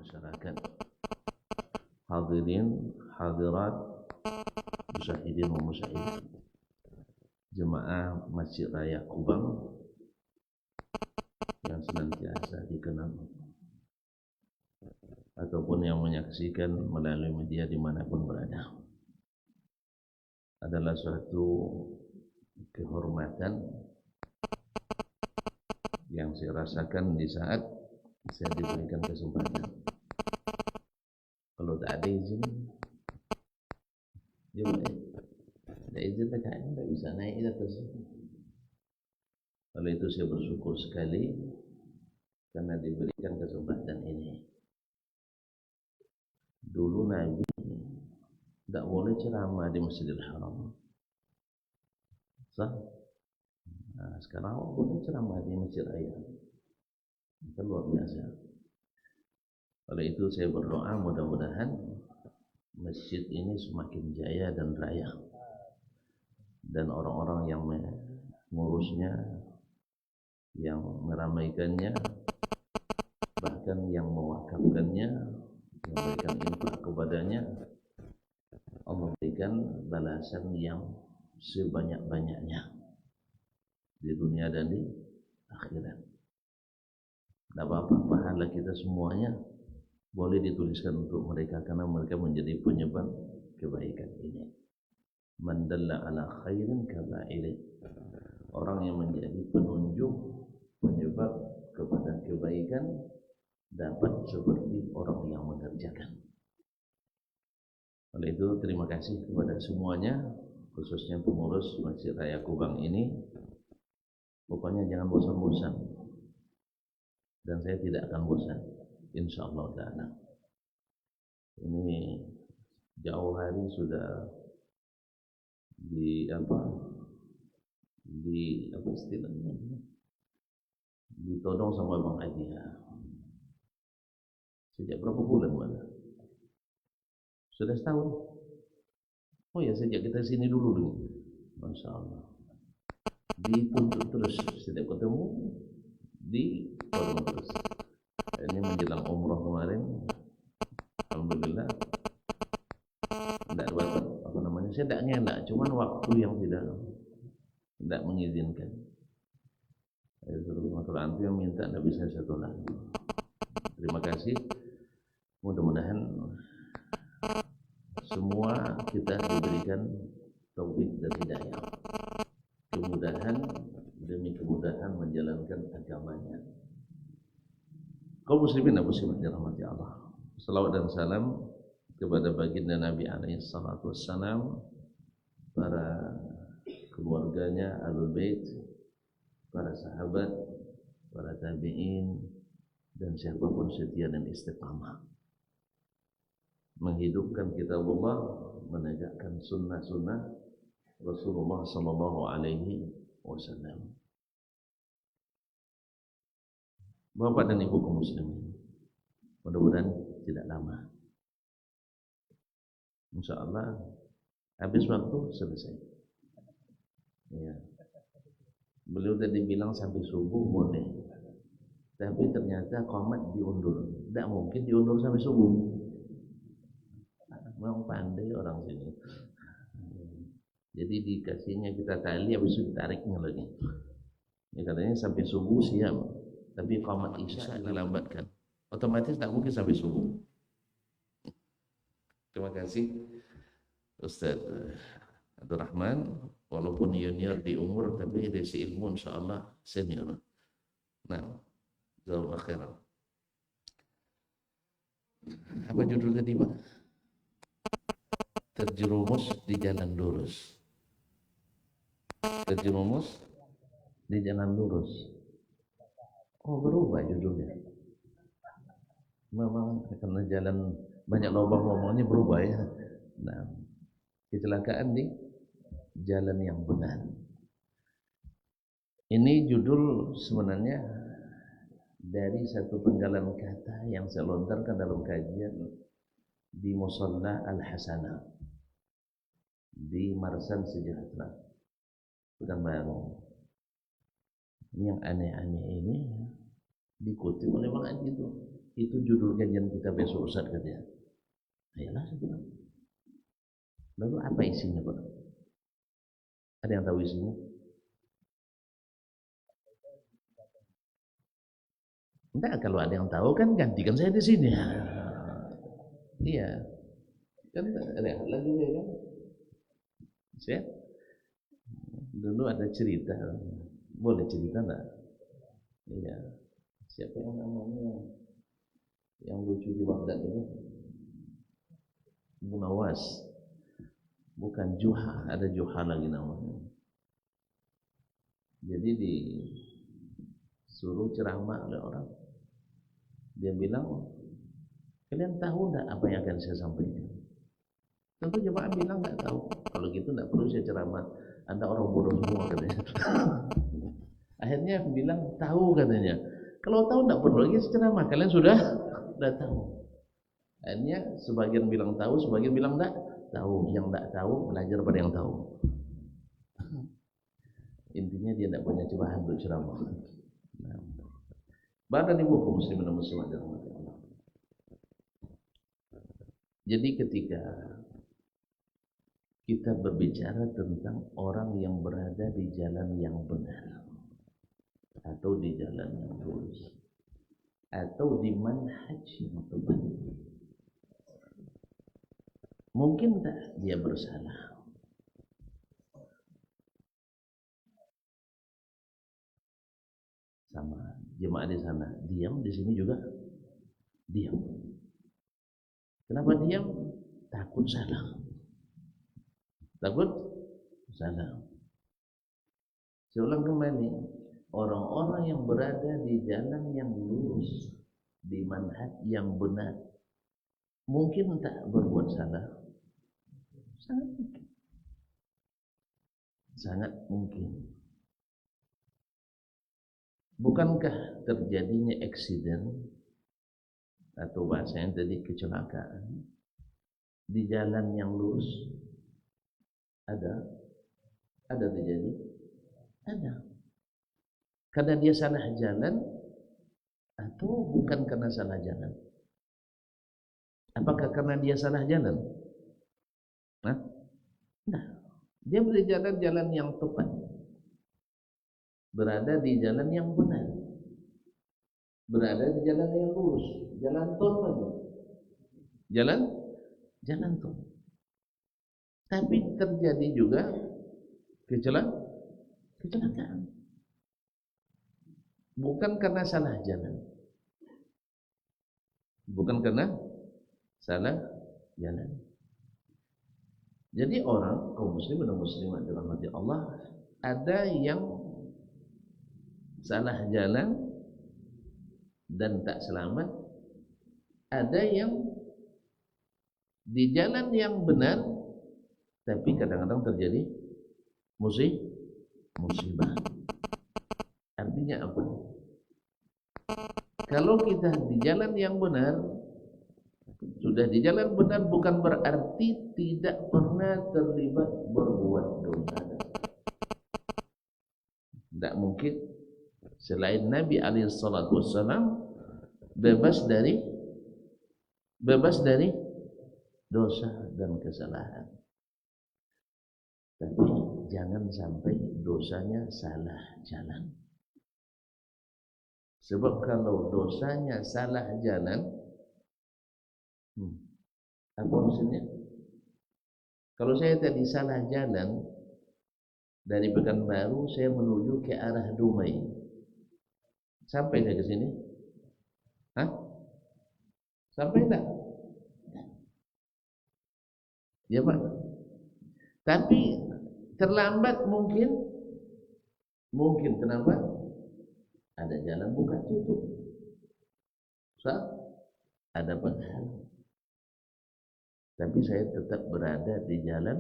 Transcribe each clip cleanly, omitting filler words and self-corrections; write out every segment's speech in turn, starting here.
masyarakat, hadirin, hadirat, musyahidin wa musyahidat, jemaah Masjid Raya Kubang yang senantiasa dikenal ataupun yang menyaksikan melalui media dimanapun berada. Adalah suatu kehormatan yang saya rasakan di saat saya diberikan kesempatan. Kalau tak ada izin, dia boleh. Ada izin tak bisa naik ke atas. Oleh itu saya bersyukur sekali karena diberikan kesempatan ini. Dulu Nabi tidak boleh ceramah di Masjidil Haram. Sah? Nah, sekarang boleh ceramah di Masjid Raya. Itu luar biasa. Oleh itu saya berdoa mudah-mudahan masjid ini semakin jaya dan raya, dan orang-orang yang mengurusnya, yang meramaikannya, bahkan yang mewakafkannya, yang memberikan infak kepadanya, Allah berikan balasan yang sebanyak-banyaknya di dunia dan di akhirat. Tidak apa-apa, pahala kita semuanya boleh dituliskan untuk mereka karena mereka menjadi penyebab kebaikan ini. Man dalla ala khairin kaba'ilih. Orang yang menjadi penunjuk, penyebab kepada kebaikan dapat seperti orang yang mengerjakan. Oleh itu terima kasih kepada semuanya, khususnya pengurus Masjid Raya Kubang ini. Pokoknya jangan bosan-bosan, dan saya tidak akan bosan, insyaallah ta'ala. Ini jauh hari sudah di apa istilahnya, ditodong sama Bang Haji ya. Sejak berapa bulan mana? Sudah setahun. Oh ya, sejak kita sini dulu. Masya Allah. Dituntut terus setiap ketemu, ditodong terus. Ini menjelang umrah kemarin, alhamdulillah tidak dapat saya tidak ngelak, cuman waktu yang tidak mengizinkan. Al-Quran itu yang minta tidak bisa satu lagi. Terima kasih. Mudah-mudahan semua kita diberikan taufik dan hidayah, kemudahan demi kemudahan menjalankan agamanya. Kaum muslimin dan muslimat dirahmati Allah. Salawat dan salam kepada baginda Nabi alaihi salatu wassalam, para keluarganya, Ahlul Bait, para sahabat, para tabi'in, dan siapapun setia dan istiqamah menghidupkan kitab Allah, menegakkan sunnah-sunnah Rasulullah sallallahu alaihi wasallam. Bapak dan Ibu kaum muslimin, mudah-mudahan tidak lama. InsyaAllah habis waktu selesai. Ya. Beliau tadi bilang sampai subuh boleh, tapi ternyata qomat diundur. Tidak mungkin diundur sampai subuh. Memang pandai orang sini. Jadi dikasihnya kita tali, habis itu ditariknya lagi. Ya, katanya sampai subuh siap, tapi qomat isya dilambatkan. Otomatis tak mungkin sampai subuh. Terima kasih Ustaz Abdul Rahman, walaupun junior di umur tapi dari si ilmu insyaallah senior. Nah, jazakallahu khairan. Apa judul tadi, Pak? Terjerumus di jalan lurus. Terjerumus di jalan lurus. Oh, berubah judulnya. Memang karena jalan banyak lubang ngomongnya berubah ya. Nah, kecelakaan di jalan yang benar. Ini judul sebenarnya dari satu penggalan kata yang saya lontarkan dalam kajian di Musalla Al-Hasanah di Marsan Sejahtera, Pekanbaru. Ini yang aneh-aneh ini dikutip oleh Bang Haji itu. Itu judul kajian kita besok Ustaz katanya. Ayolah saya bilang. Lalu apa isinya Pak? Ada yang tahu isinya? Enggak, kalau ada yang tahu kan gantikan saya di sini. Iya. Kan ada lagi kan? Saya dulu ada cerita. Boleh cerita enggak? Iya. Siapa yang namanya yang lucu di Baghdad ini? Munawas. Bukan Juha, ada Juha lagi namanya. Jadi disuruh ceramah oleh orang. Dia bilang, kalian tahu enggak apa yang akan saya sampaikan? Tentu jemaah bilang enggak tahu. Kalau gitu enggak perlu saya ceramah. Anda orang bodoh semua katanya. Akhirnya bilang tahu katanya. Kalau tahu enggak perlu lagi ceramah. Kalian sudah tahu. Akhirnya sebagian bilang tahu, sebagian bilang enggak tahu. Yang enggak tahu belajar pada yang tahu. Intinya dia tidak punya cebahan untuk ceramah. Badan ibu kaum muslimin dan muslimat dirahmati Allah. Jadi ketika kita berbicara tentang orang yang berada di jalan yang benar atau di jalan yang lurus atau di manhaj yang tepat, mungkin tak dia bersalah? Sama jemaah di sana diam, di sini juga diam. Kenapa diam? Takut salah. Takut salah. Saya ulang kembali, orang-orang yang berada di jalan yang lurus, di manhaj yang benar, mungkin tak berbuat salah. Sangat mungkin. Sangat mungkin. Bukankah terjadinya eksiden atau bahasanya tadi kecelakaan di jalan yang lurus? Ada terjadi? Ada. Karena dia salah jalan atau bukan karena salah jalan? Apakah karena dia salah jalan? Nah, dia berjalan jalan yang tepat, berada di jalan yang benar, berada di jalan yang lurus, jalan tol lagi, jalan tol. Tapi terjadi juga kecelakaan, bukan karena salah jalan, bukan karena salah jalan. Jadi orang kaum muslimin dan muslimat dirahmati Allah, ada yang salah jalan dan tak selamat, ada yang di jalan yang benar tapi kadang-kadang terjadi musibah. Artinya apa? Kalau kita di jalan yang benar, sudah di jalan benar, bukan berarti tidak pernah terlibat berbuat dosa. Tidak mungkin selain Nabi SAW bebas dari dosa dan kesalahan. Tapi jangan sampai dosanya salah jalan. Sebab kalau dosanya salah jalan, apa maksudnya? Kalau saya tadi salah jalan dari Pekanbaru, saya menuju ke arah Dumai, sampai saya ke sini? Hah? Sampai tak? Ya Pak. Tapi terlambat mungkin kenapa? Ada jalan buka tutup, ada penghalang. Tapi saya tetap berada di jalan.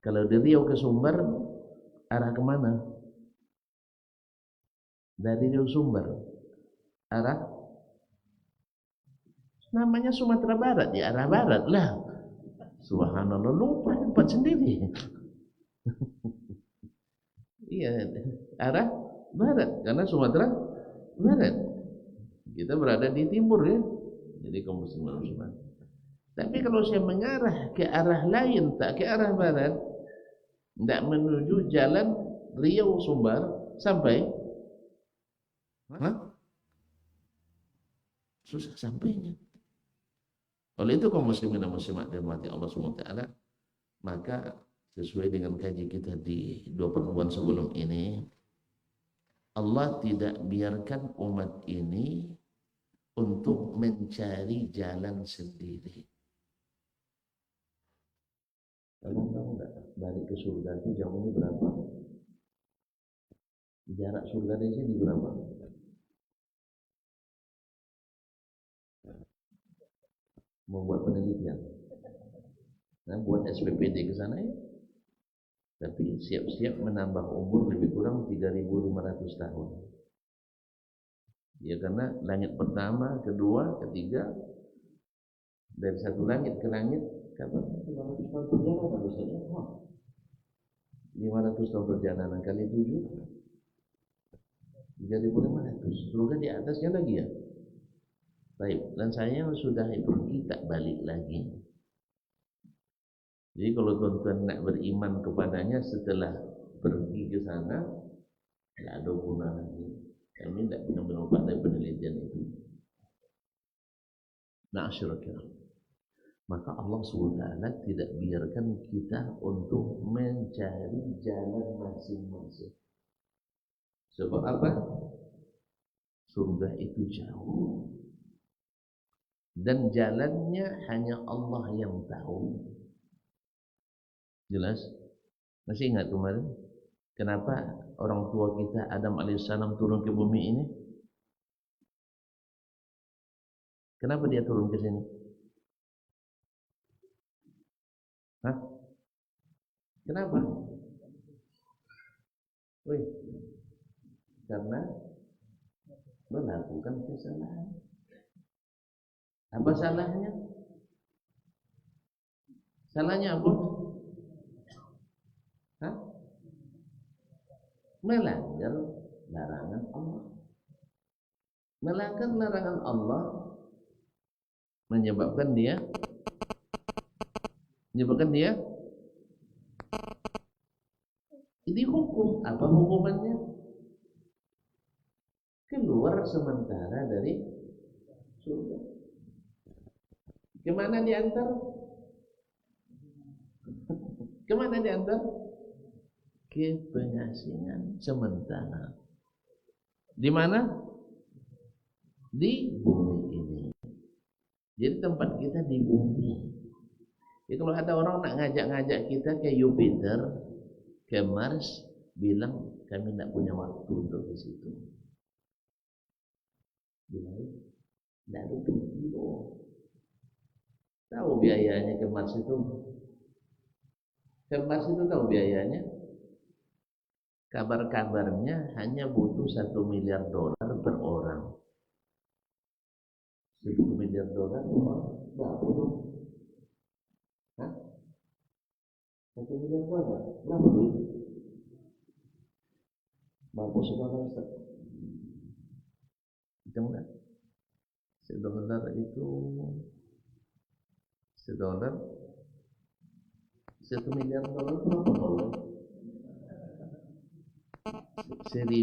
Kalau dari Riau ke Sumber, arah kemana? Dari Riau Sumber, arah namanya Sumatera Barat, ya arah barat lah. Subhanallah, lupa tempat sendiri. Iya, arah barat karena Sumatera Barat. Kita berada di timur ya. Jadi kaum muslimin muslimat. Tapi kalau saya mengarah ke arah lain, tak ke arah barat, tidak menuju jalan Riau Sumbar sampai, susah sampainya. Oleh itu kaum muslimin dan muslimat dirahmati Allah SWT, maka sesuai dengan kaji kita di 2 pertemuan sebelum ini, Allah tidak biarkan umat ini untuk mencari jalan sendiri. Kalian tahu nggak balik ke surga itu jauhnya berapa? Jarak surga dari sini berapa? Membuat penelitian. Nah, buat SPPD ke sana ya. Tapi siap-siap menambah umur lebih kurang 3.500 tahun. Ya karena langit pertama, kedua, ketiga, dari satu langit ke langit, kapan 500 tahun perjalanan harusnya. 500 tahun perjalanan kali 7, 3.500. Surga di atasnya lagi ya. Baik, dan saya sudah pergi tak balik lagi. Jadi kalau tuan-tuan nak beriman kepadanya setelah pergi ke sana, tidak ada guna lagi. Kami tidak benar-benar pandai penelitian itu. Na'asyiraka. Maka Allah SWT tidak biarkan kita untuk mencari jalan masing-masing. Sebab apa? Surga itu jauh. Dan jalannya hanya Allah yang tahu. Jelas? Masih ingat kemarin? Kenapa orang tua kita Adam alaihissalam turun ke bumi ini? Kenapa dia turun ke sini? Hah? Kenapa? Wih, karena melakukan kesalahan. Apa salahnya? Salahnya apa? Hah? Melanggar larangan Allah. Melanggar larangan Allah menyebabkan dia dihukum. Apa hukumannya? Keluar sementara dari surga. Kemana diantar? Kemana diantar? Ke pengasingan sementara. Di mana? Di bumi ini. Jadi tempat kita di bumi. Jadi kalau ada orang nak ngajak-ngajak kita ke Jupiter, ke Mars, bilang kami tidak punya waktu untuk ke situ. Bilang, tidak ada video. Tahu biayanya ke Mars itu? Ke Mars itu tahu biayanya? Kabar-kabarnya hanya butuh $1 miliar per orang. $1 miliar berapa tuh? Hah? $1 miliar berapa tuh? Mampu saudara Ustaz? Hitung enggak? $1 itu $1 $1 miliar berapa dolar? 1000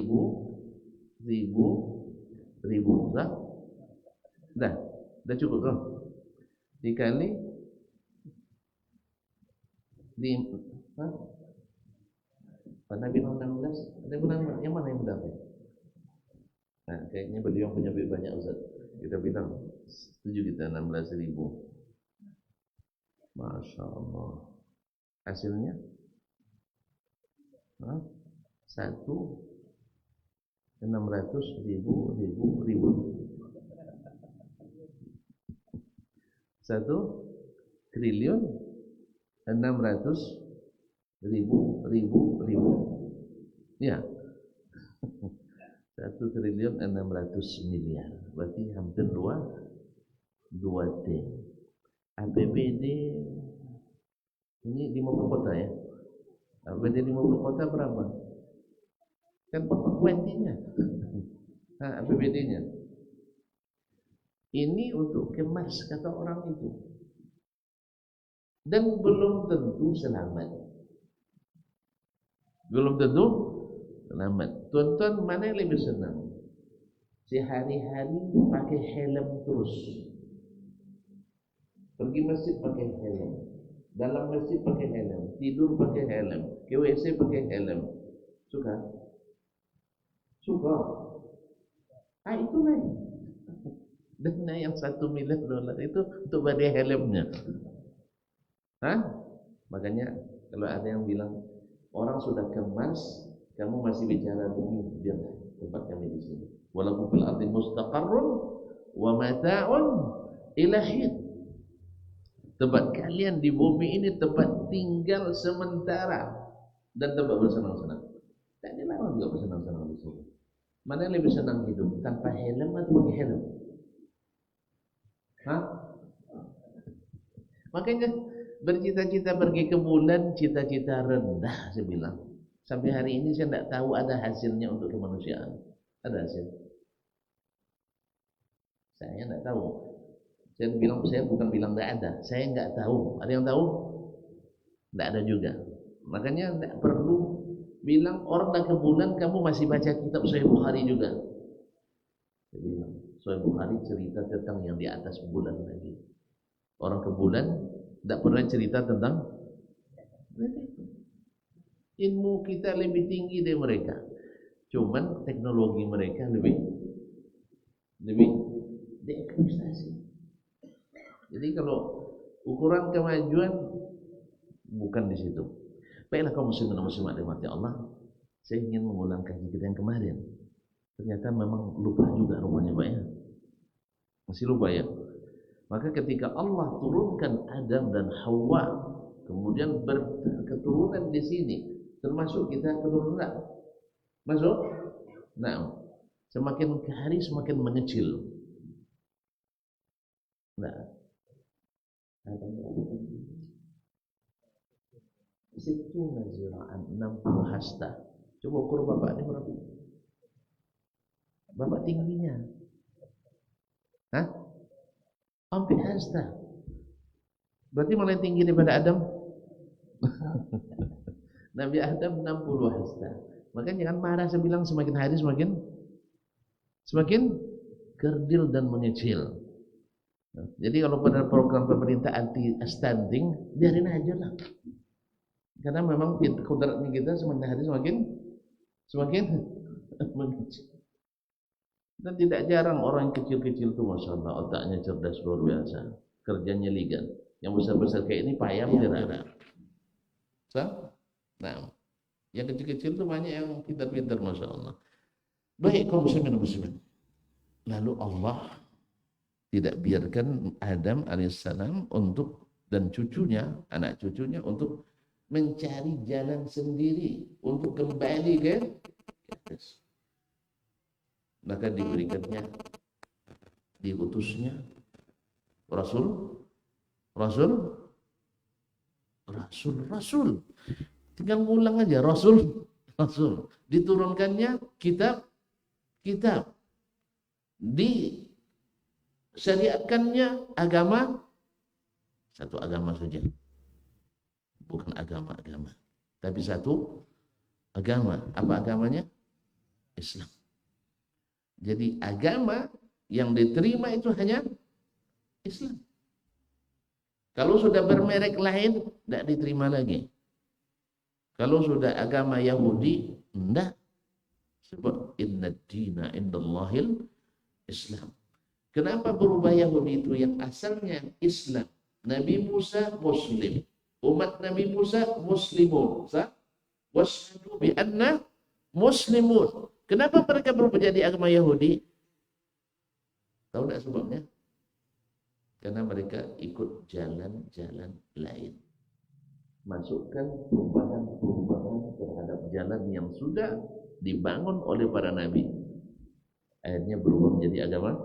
dah cukup kan? Dikali di pada bilang 16, ada bilang yang mana yang benar? Nah, kayaknya beliau punya banyak Ustaz. Kita bilang setuju kita 16.000. Masya Allah. Hasilnya 600.000 1.600.000 ya 1.600.000.000.000. Berarti hampir 2 T. APBD ini 50 kota ya. APBD 50 kota berapa? Kan berapa kuantinya? APBD-nya Ini untuk kemas, kata orang itu. Dan belum tentu selamat. Belum tentu selamat. Tuan-tuan, mana yang lebih senang? Sehari-hari pakai helm terus. Pergi masjid pakai helm. Dalam masjid pakai helm. Tidur pakai helm. Ke WC pakai helm. Suka? Suka. Itu naik. Dana yang $1 miliar itu untuk bayar helmnya. Makanya kalau ada yang bilang orang sudah kemas, kamu masih bicara bumi, biar tempat kami di sini. Walaupun fil ardi mustaqarrun wa mata'un ila hin. Tempat kalian di bumi ini tempat tinggal sementara dan tempat bersenang-senang. Tak ada orang juga bersenang-senang di sini. Mana yang lebih senang hidup, tanpa helm atau pakai helm? Makanya bercita-cita pergi ke bulan, cita-cita rendah, saya bilang. Sampai hari ini saya tidak tahu ada hasilnya untuk kemanusiaan. Ada hasil? Saya tidak tahu. Saya bukan bilang tidak ada. Saya tidak tahu. Ada yang tahu? Tidak ada juga. Makanya tidak perlu bilang orang dah ke bulan, kamu masih baca kitab Sahih Bukhari juga. Saya bilang, Sahih Bukhari cerita tentang yang di atas bulan lagi. Orang ke bulan tidak pernah cerita tentang ilmu kita lebih tinggi dari mereka. Cuman teknologi mereka lebih dieksploitasi. Jadi kalau ukuran kemajuan bukan di situ. Baiklah kaum muslimin dan muslimat dirahmati Allah, saya ingin mengulang kaji kita yang kemarin. Ternyata memang lupa juga rupanya Pak ya. Masih lupa ya. Maka ketika Allah turunkan Adam dan Hawa, kemudian berketurunan di sini, termasuk kita keturunan. Masuk? Nah, semakin ke hari semakin mengecil. Nah, situ naziraan 60 hasta. Coba ukur bapak ini berapa? Bapak tingginya? Hampir hasta. Berarti malah tinggi daripada Adam. Nabi Adam 60 hasta. Makanya jangan marah, saya bilang semakin hari semakin kerdil dan mengecil. Jadi kalau pada program pemerintah anti stunting, biarin aja lah. Karena memang kodratnya kita semakin hari semakin mengecil. Dan tidak jarang orang kecil-kecil itu Masya Allah otaknya cerdas luar biasa, kerjanya ligan. Yang besar-besar kayak ini payah tidak. Nah, yang kecil-kecil itu banyak yang pintar-pintar Masya Allah. Baik kaum muslimin dan muslimat. Lalu Allah tidak biarkan Adam alaihissalam untuk dan cucunya, anak cucunya untuk mencari jalan sendiri untuk kembali ke atas. Maka diberikannya, diutusnya Rasul. Tinggal ngulang aja Rasul. Diturunkannya kitab. Disyariatkannya agama, satu agama saja. Bukan agama-agama, tapi satu agama. Apa agamanya? Islam. Jadi agama yang diterima itu hanya Islam. Kalau sudah bermerek lain, tidak diterima lagi. Kalau sudah agama Yahudi, tidak. Sebab inna dina indallahil Islam. Kenapa berubah Yahudi itu yang asalnya Islam? Nabi Musa Muslim. Umat Nabi Musa Muslimun. Wasyhadu bi anna Muslimun. Kenapa mereka berubah jadi agama Yahudi? Tahu tidak sebabnya? Karena mereka ikut jalan-jalan lain. Masukkan perubahan terhadap jalan yang sudah dibangun oleh para nabi. Akhirnya berubah menjadi agama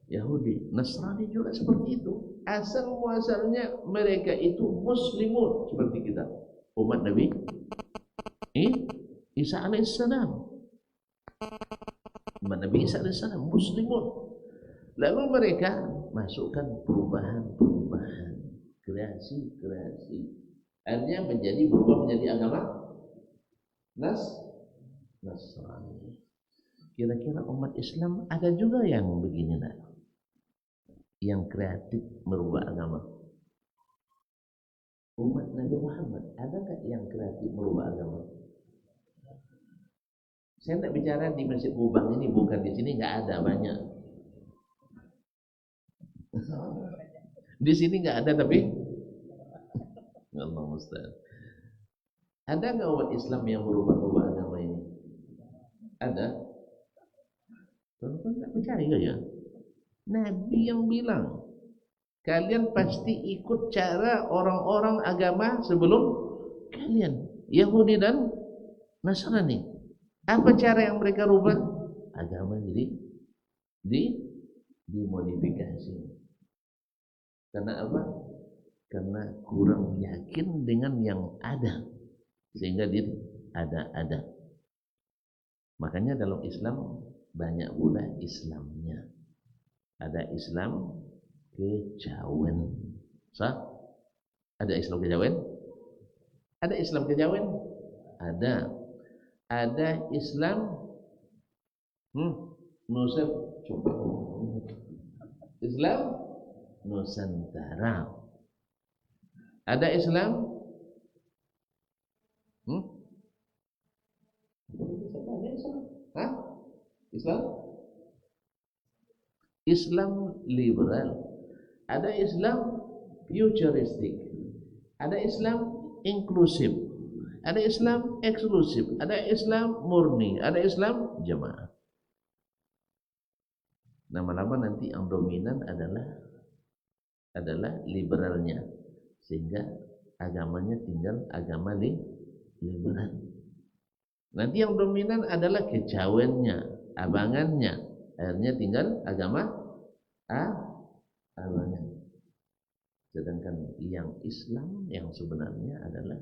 Yahudi. Nasrani juga seperti itu. Asal muasalnya mereka itu muslimun seperti kita. Umat Nabi Isa alaihissalam. Umat Nabi Isa alaihissalam muslimun. Lalu mereka masukkan perubahan-perubahan, kreasi-kreasi. Akhirnya berubah menjadi agama Nasrani. Kira-kira umat Islam ada juga yang begini, nak? Yang kreatif merubah agama. Umat Nabi Muhammad ada nggak yang kreatif merubah agama? Saya tidak bicara di Masjid Kubang ini, bukan di sini, nggak ada, banyak. Di sini nggak ada, tapi Allah musta'an. Ada nggak umat Islam yang merubah agama ini? Ada? Tuan-tuan nggak percaya ya? Nabi yang bilang, kalian pasti ikut cara orang-orang agama sebelum kalian, Yahudi dan Nasrani. Apa cara yang mereka rubah? Agama jadi dimodifikasi. Karena apa? Karena kurang yakin dengan yang ada, sehingga dia ada. Makanya dalam Islam banyak pula Islamnya. Ada Islam kejawen. Sah? Ada Islam kejawen? Ada Islam kejawen? Ada. Ada Islam Islam Nusantara. Ada Islam Islam liberal. Ada Islam futuristik. Ada Islam inklusif. Ada Islam eksklusif, ada Islam murni, ada Islam jamaah. Lama-lama nanti yang dominan adalah liberalnya, sehingga agamanya tinggal agama liberal. Nanti yang dominan adalah kejawennya, abangannya, akhirnya tinggal agama abangan. Sedangkan yang Islam yang sebenarnya adalah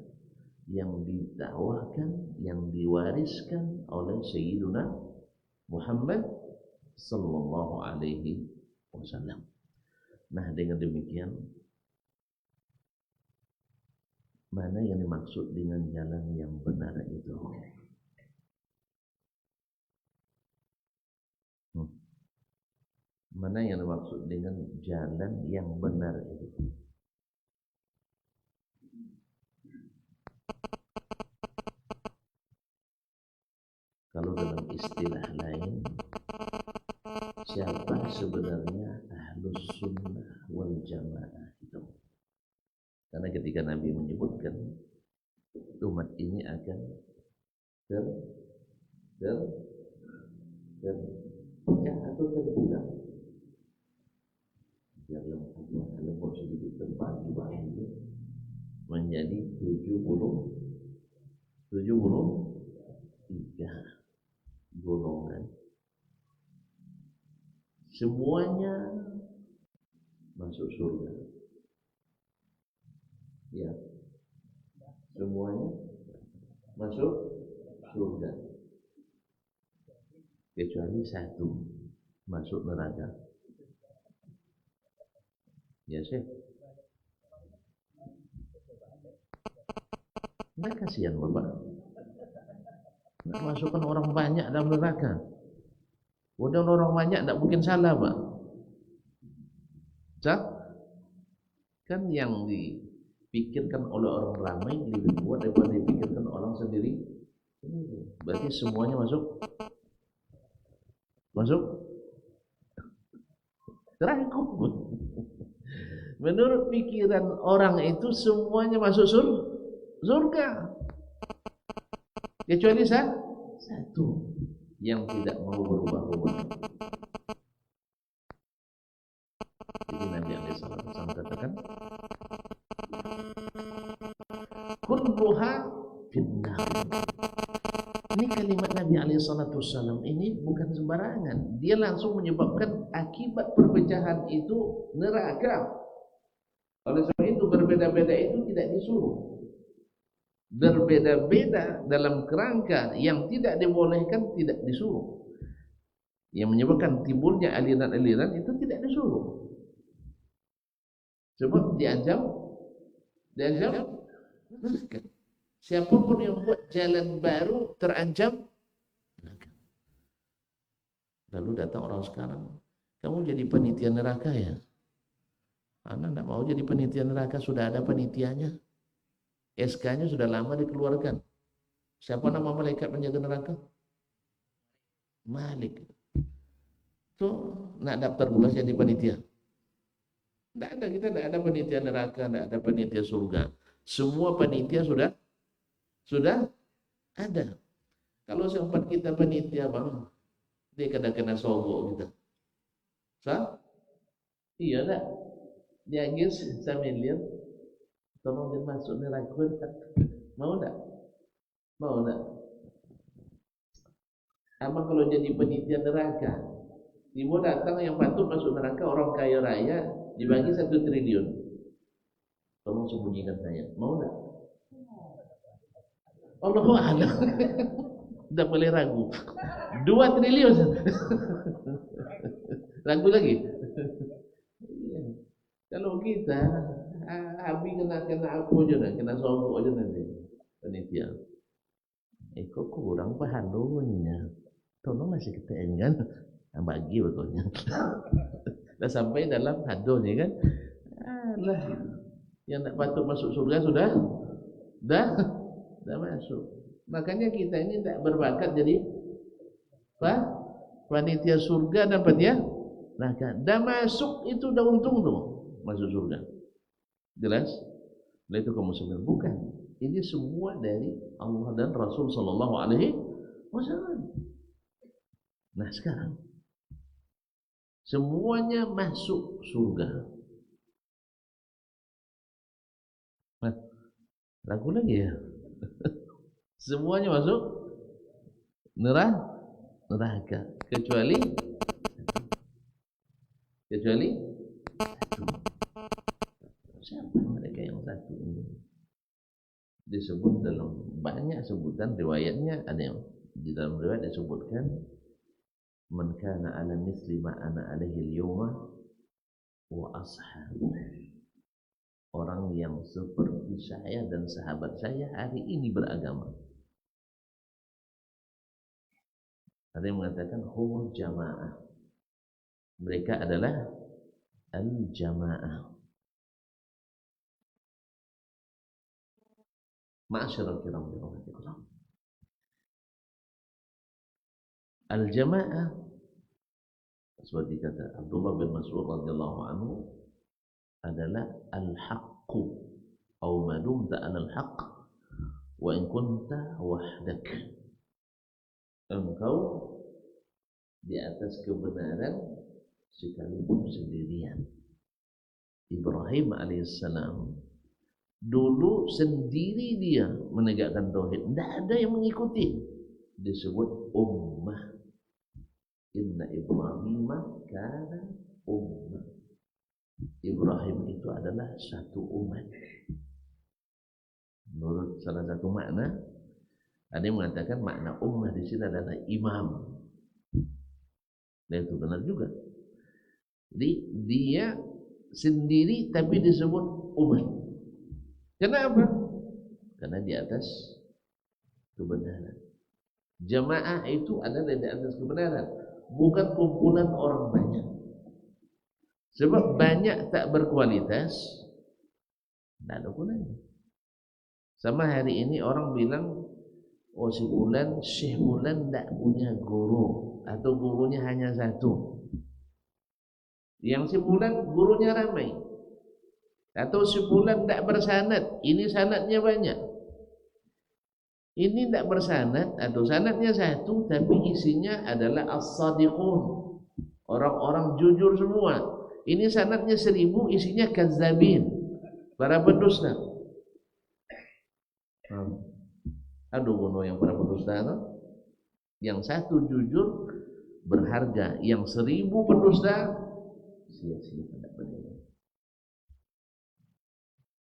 yang didakwakan, yang diwariskan oleh Sayyiduna Muhammad sallallahu alaihi wasallam. Nah, dengan demikian, mana yang dimaksud dengan jalan yang benar itu? Mana yang dimaksud dengan jalan yang benar itu? Kalau dalam istilah lain, siapa sebenarnya ahlus sunnah wal jamaah itu? Karena ketika Nabi menyebutkan umat ini akan terpecah atau terbelah, biar lemah sedikit terbagi menjadi 73 golongan. Semuanya masuk surga. Ya. Semuanya masuk surga. Kecuali satu masuk neraka. Ya, Syekh. Nah, kasihan Bapak. Nak masukkan orang banyak dalam neraka. Padahal orang banyak tak mungkin salah, Pak. Kan yang dipikirkan oleh orang ramai lebih kuat daripada dipikirkan orang sendiri. Berarti semuanya masuk neraka. Menurut pikiran orang itu semuanya masuk surga. Kecuali satu yang tidak mau berubah-ubah. Jadi Nabi SAW katakan, kulluha finnar. Ini kalimat Nabi SAW ini bukan sembarangan. Dia langsung menyebabkan akibat perpecahan itu neraka. Oleh sebab itu berbeda-beda itu tidak disuruh. Berbeda-beda dalam kerangka yang tidak dibolehkan tidak disuruh. yang menyebabkan timbulnya aliran-aliran itu tidak disuruh. Sebab diancam neraka. Siapapun yang buat jalan baru terancam neraka. Lalu datang orang sekarang, kamu jadi panitia neraka ya? Anak tidak mau jadi panitia neraka, sudah ada panitianya. SK-nya sudah lama dikeluarkan. Siapa nama malaikat penjaga neraka? Malik. Tuh, nak daftar pula jadi panitia. Tidak ada, kita tidak ada panitia neraka, tidak ada panitia surga. Semua panitia sudah ada. Kalau sempat kita panitia bang, dia kena sogok kita. Sah? Iya tak? Dia gis sambil tolong dia masuk neraka. Mau tak? Mau tak? Abang kalau jadi panitia neraka, Ibu datang yang patut masuk neraka orang kaya raya dibagi 1 triliun. Tolong sembunyikan saya. Mau tak? Allahu a'lam. Tidak boleh ragu. 2 triliun. Ragu lagi. Kalau kita habis kena apa aja nak, kena sogok aja nanti panitia. Kok kurang pahalanya. Tolong masih kita kan bagi betulnya. Dah sampai dalam hadonya kan. Alah, yang nak patut masuk surga sudah dah masuk. Makanya kita ini tak berbakat jadi panitia surga dan panitia neraka. Dah masuk itu dah untung tuh masuk surga. Jelas? Nah itu kamu sebenarnya bukan. Ini semua dari Allah dan Rasul sallallahu alaihi wasallam. Nah sekarang semuanya masuk surga. Nah, ragu lagi ya. Semuanya masuk neraka kecuali siapa mereka yang satu ini? Disebut dalam banyak sebutan riwayatnya, ada yang di dalam riwayat disebutkan man kana ala misli ma ana alaihi al-yawma wa ashabi. Orang yang seperti saya dan sahabat saya hari ini beragama. Ada yang mengatakan humul jamaah. Mereka adalah al-jamaah. Ma'asyiral kiram birahmatikullah. Al-jamaah seperti kata Abdullah bin Mas'ud radhiyallahu anhu adalah al-haqqu aw ma dumta 'ala al-haqq wa in kunta wahdak. Engkau di atas kebenaran sekalipun sendirian. Ibrahim alaihissalam dulu sendiri dia menegakkan tauhid, tidak ada yang mengikuti. Disebut ummah. Inna Ibrahim kana ummah. Ibrahim itu adalah satu umat. Menurut salah satu makna, ada yang mengatakan makna ummah di sini adalah imam. Dan itu benar juga. Jadi dia sendiri tapi disebut umat. Kenapa? Karena di atas kebenaran. Jamaah itu adalah di atas kebenaran, bukan kumpulan orang banyak. Sebab banyak tak berkualitas, tidak ada gunanya. Sama hari ini orang bilang, oh si Fulan, Syekh Fulan tidak punya guru, atau gurunya hanya satu. Yang si Fulan gurunya ramai. Atau si Fulan tidak bersanad, ini sanadnya banyak. Ini tidak bersanad atau sanadnya satu, tapi isinya adalah as-sadiqun, orang-orang jujur semua. Ini sanadnya 1000, isinya kazzabin, para pendusta. Aduh bunuh yang para pendusta no? Yang satu jujur berharga, yang 1000 pendusta sia-sia tidak benar.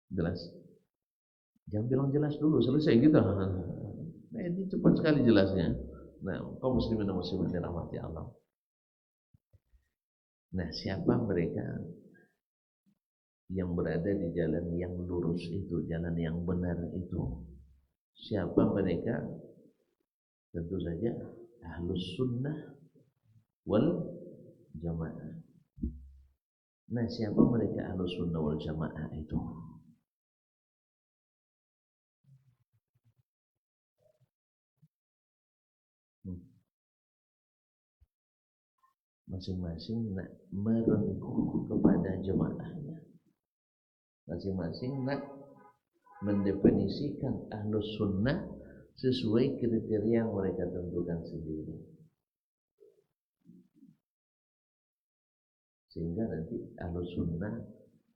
Jelas? Jangan bilang jelas dulu, selesai gitu. Nah ini cepat sekali jelasnya. Nah, kaum muslimin dan muslimat dirahmati Allah. Nah, siapa mereka yang berada di jalan yang lurus itu, jalan yang benar itu? Siapa mereka? Tentu saja Ahlus Sunnah wal Jamaah. Nah, siapa mereka Ahlus Sunnah wal Jamaah itu? Masing-masing nak merengkuh kepada jemaahnya. Masing-masing nak mendefinisikan Ahlus Sunnah sesuai kriteria yang mereka tentukan sendiri. Sehingga nanti Ahlus Sunnah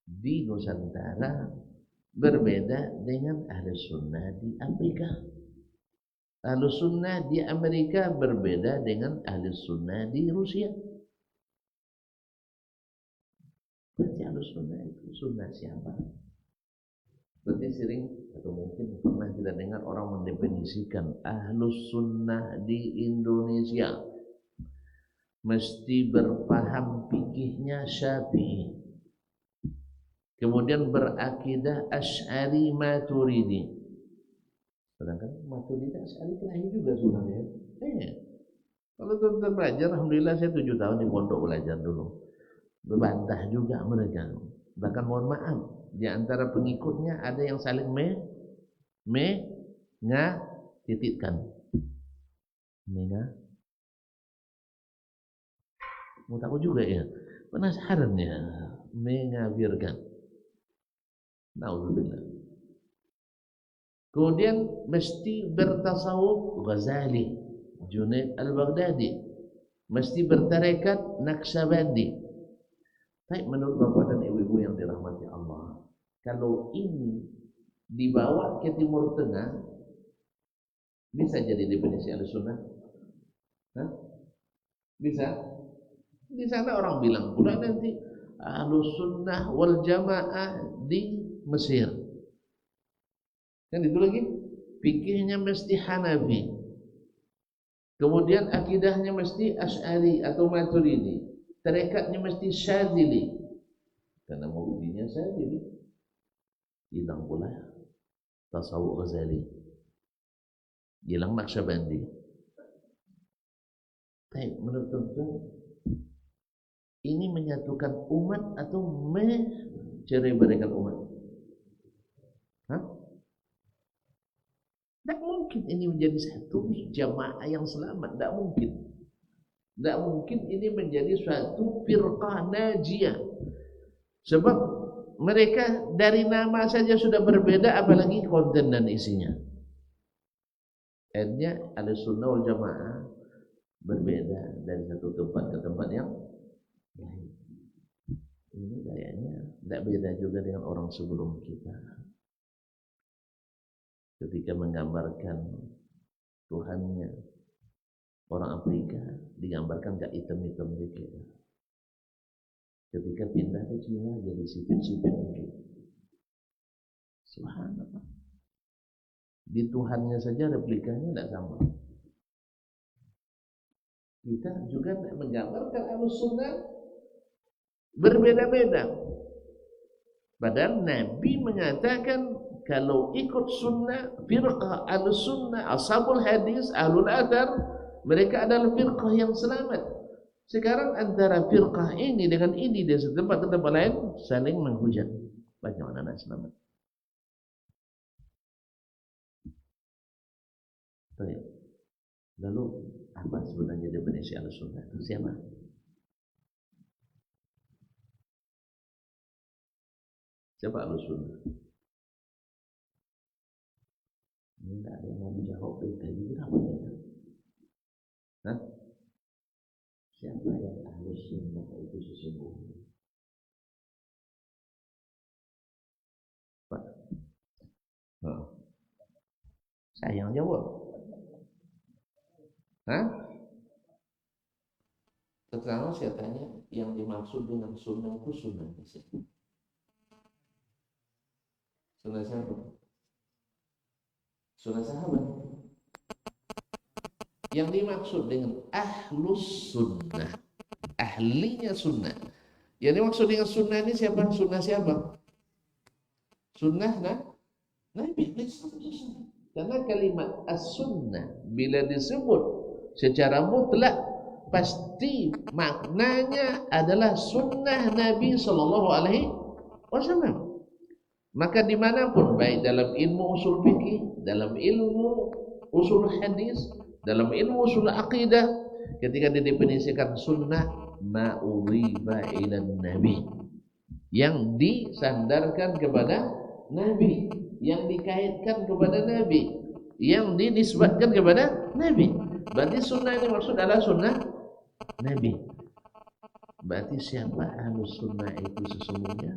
di Nusantara berbeda dengan Ahlus Sunnah di Afrika. Ahlus Sunnah di Amerika berbeda dengan Ahlus Sunnah di Rusia. Berarti Ahlus Sunnah itu sunnah siapa? Berarti sering atau mungkin pernah kita dengar orang mendefinisikan Ahlus Sunnah di Indonesia mesti berpaham fikihnya Syafi'i, kemudian berakidah Asy'ari Maturidi. Sedangkan Maturidi Asy'ari terakhir juga sebenarnya. Kalau teman-teman belajar, alhamdulillah saya 7 tahun di pondok belajar dulu. Berbantah juga mereka. Bahkan mohon maaf, di antara pengikutnya ada yang saling titipkan. Mau tahu juga ya? Penasaran ya? Mengafirkan. Nauzubillah. Kemudian mesti bertasawuf Ghazali, Junaid al-Baghdadi, mesti bertarekat Naqsyabandi. Baik, menurut Bapak dan Ibu-ibu yang dirahmati Allah, kalau ini dibawa ke Timur Tengah, bisa jadi definisi Ahlussunnah? Bisa? Di sana orang bilang pula nanti Ahlussunnah wal Jamaah di Mesir. Kan itu lagi, fikihnya mesti Hanafi. Kemudian akidahnya mesti Asy'ari atau Maturidi. Tarekatnya mesti Syadzili. Karena maudinya Syadzili. Hilang pula tasawuf Ghazali. Hilang Naqsyabandi. Baik, menurut tuan, ini menyatukan umat atau mencerai-beraikan umat? Tidak mungkin ini menjadi satu jamaah yang selamat. Tidak mungkin. Tidak mungkin ini menjadi suatu firqah najiyah. Sebab mereka dari nama saja sudah berbeda, apalagi konten dan isinya. Akhirnya Ahlussunnah wal Jamaah berbeda dari satu tempat ke tempat yang lain. Ini kayaknya tidak beda juga dengan orang sebelum kita. Ketika menggambarkan Tuhannya, orang Afrika digambarkan gak hitam-hitam dikit. Ketika pindah ke Cina jadi sipit-sipit dikit. Subhanallah. Di Tuhannya saja replikanya tidak sama. Kita juga menggambarkan Ahlussunnah berbeda-beda. Padahal Nabi mengatakan kalau ikut sunnah, firqah Ahlussunnah, ashabul hadis, ahlul athar, mereka adalah firqah yang selamat. Sekarang antara firqah ini dengan ini di tempat lain saling menghujat. Bagaimana nak selamat? Baik. Lalu apa sebenarnya definisi Ahlussunnah itu siapa? Siapa Ahlussunnah? Ini tidak ada yang mau menjawab tadi apa ya? Hah? Siapa yang Ahlussunnah itu sesungguhnya? Pak? Saya yang jawab. Sekarang saya tanya, yang dimaksud dengan sunnah itu sunnah siapa? Sunnah siapa? Sunnah sahabat. Yang dimaksud dengan Ahlus Sunnah ahlinya sunnah. Yang dimaksud dengan sunnah ini siapa? Sunnah siapa? Sunnah Nabi. Karena kalimat as-sunnah bila disebut secara mutlak pasti maknanya adalah sunnah Nabi Sallallahu Alaihi Wasallam. Maka dimanapun, baik dalam ilmu usul fikih, dalam ilmu usul hadis, dalam ilmu usul akidah, ketika didefinisikan sunnah, ma'udhiba ila nabi, yang disandarkan kepada Nabi, yang dikaitkan kepada Nabi, yang dinisbatkan kepada Nabi. Berarti sunnah ini maksud adalah sunnah Nabi. Berarti siapa ahlus sunnah itu sesungguhnya?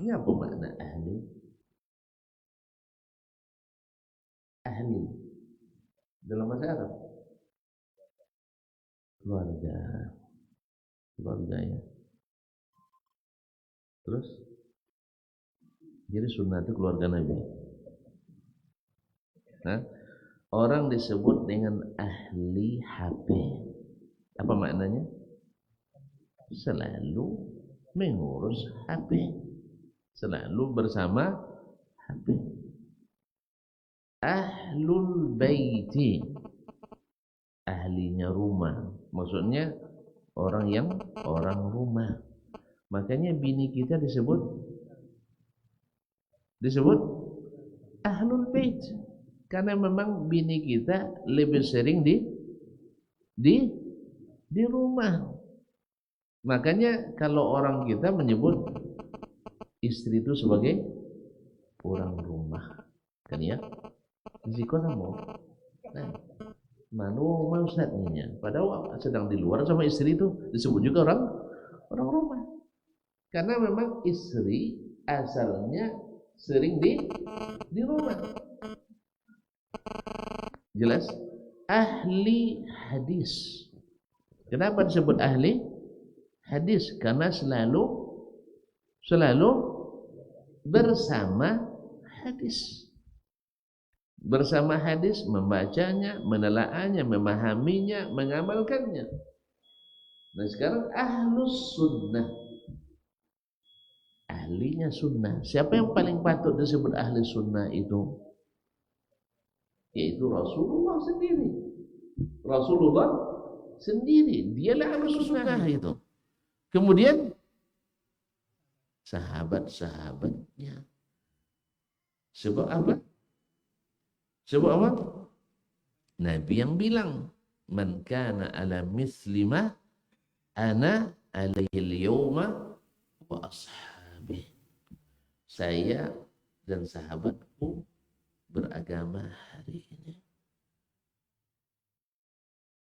Ini apa makna ahli? Ahli dalam bahasa Arab keluarga ya. Terus jadi sunnah itu keluarga Nabi. Nah, orang disebut dengan ahli HP. Apa maknanya? Selalu mengurus HP, selalu bersama HP. Ahlul baiti, ahlinya rumah, maksudnya orang rumah. Makanya bini kita disebut ahlul bait, karena memang bini kita lebih sering di rumah. Makanya kalau orang kita menyebut istri itu sebagai orang rumah, kan ya? Ziko mau, nah, manu mau ustadznya, padahal sedang di luar sama istri itu disebut juga orang rumah, karena memang istri asalnya sering di rumah. Jelas? Ahli hadis. Kenapa disebut ahli hadis? Karena selalu bersama hadis. Bersama hadis, membacanya, menelaahnya, memahaminya, mengamalkannya. Nah sekarang ahlus sunnah, ahlinya sunnah. Siapa yang paling patut disebut ahli sunnah itu? Yaitu Rasulullah sendiri. Rasulullah sendiri, dialah ahli sunnah itu. Kemudian sahabat-sahabatnya. Sebab apa? Nabi yang bilang, man kana ala misli ma ana alaihi al-yawma wa ashabi. Saya dan sahabatku beragama hari ini.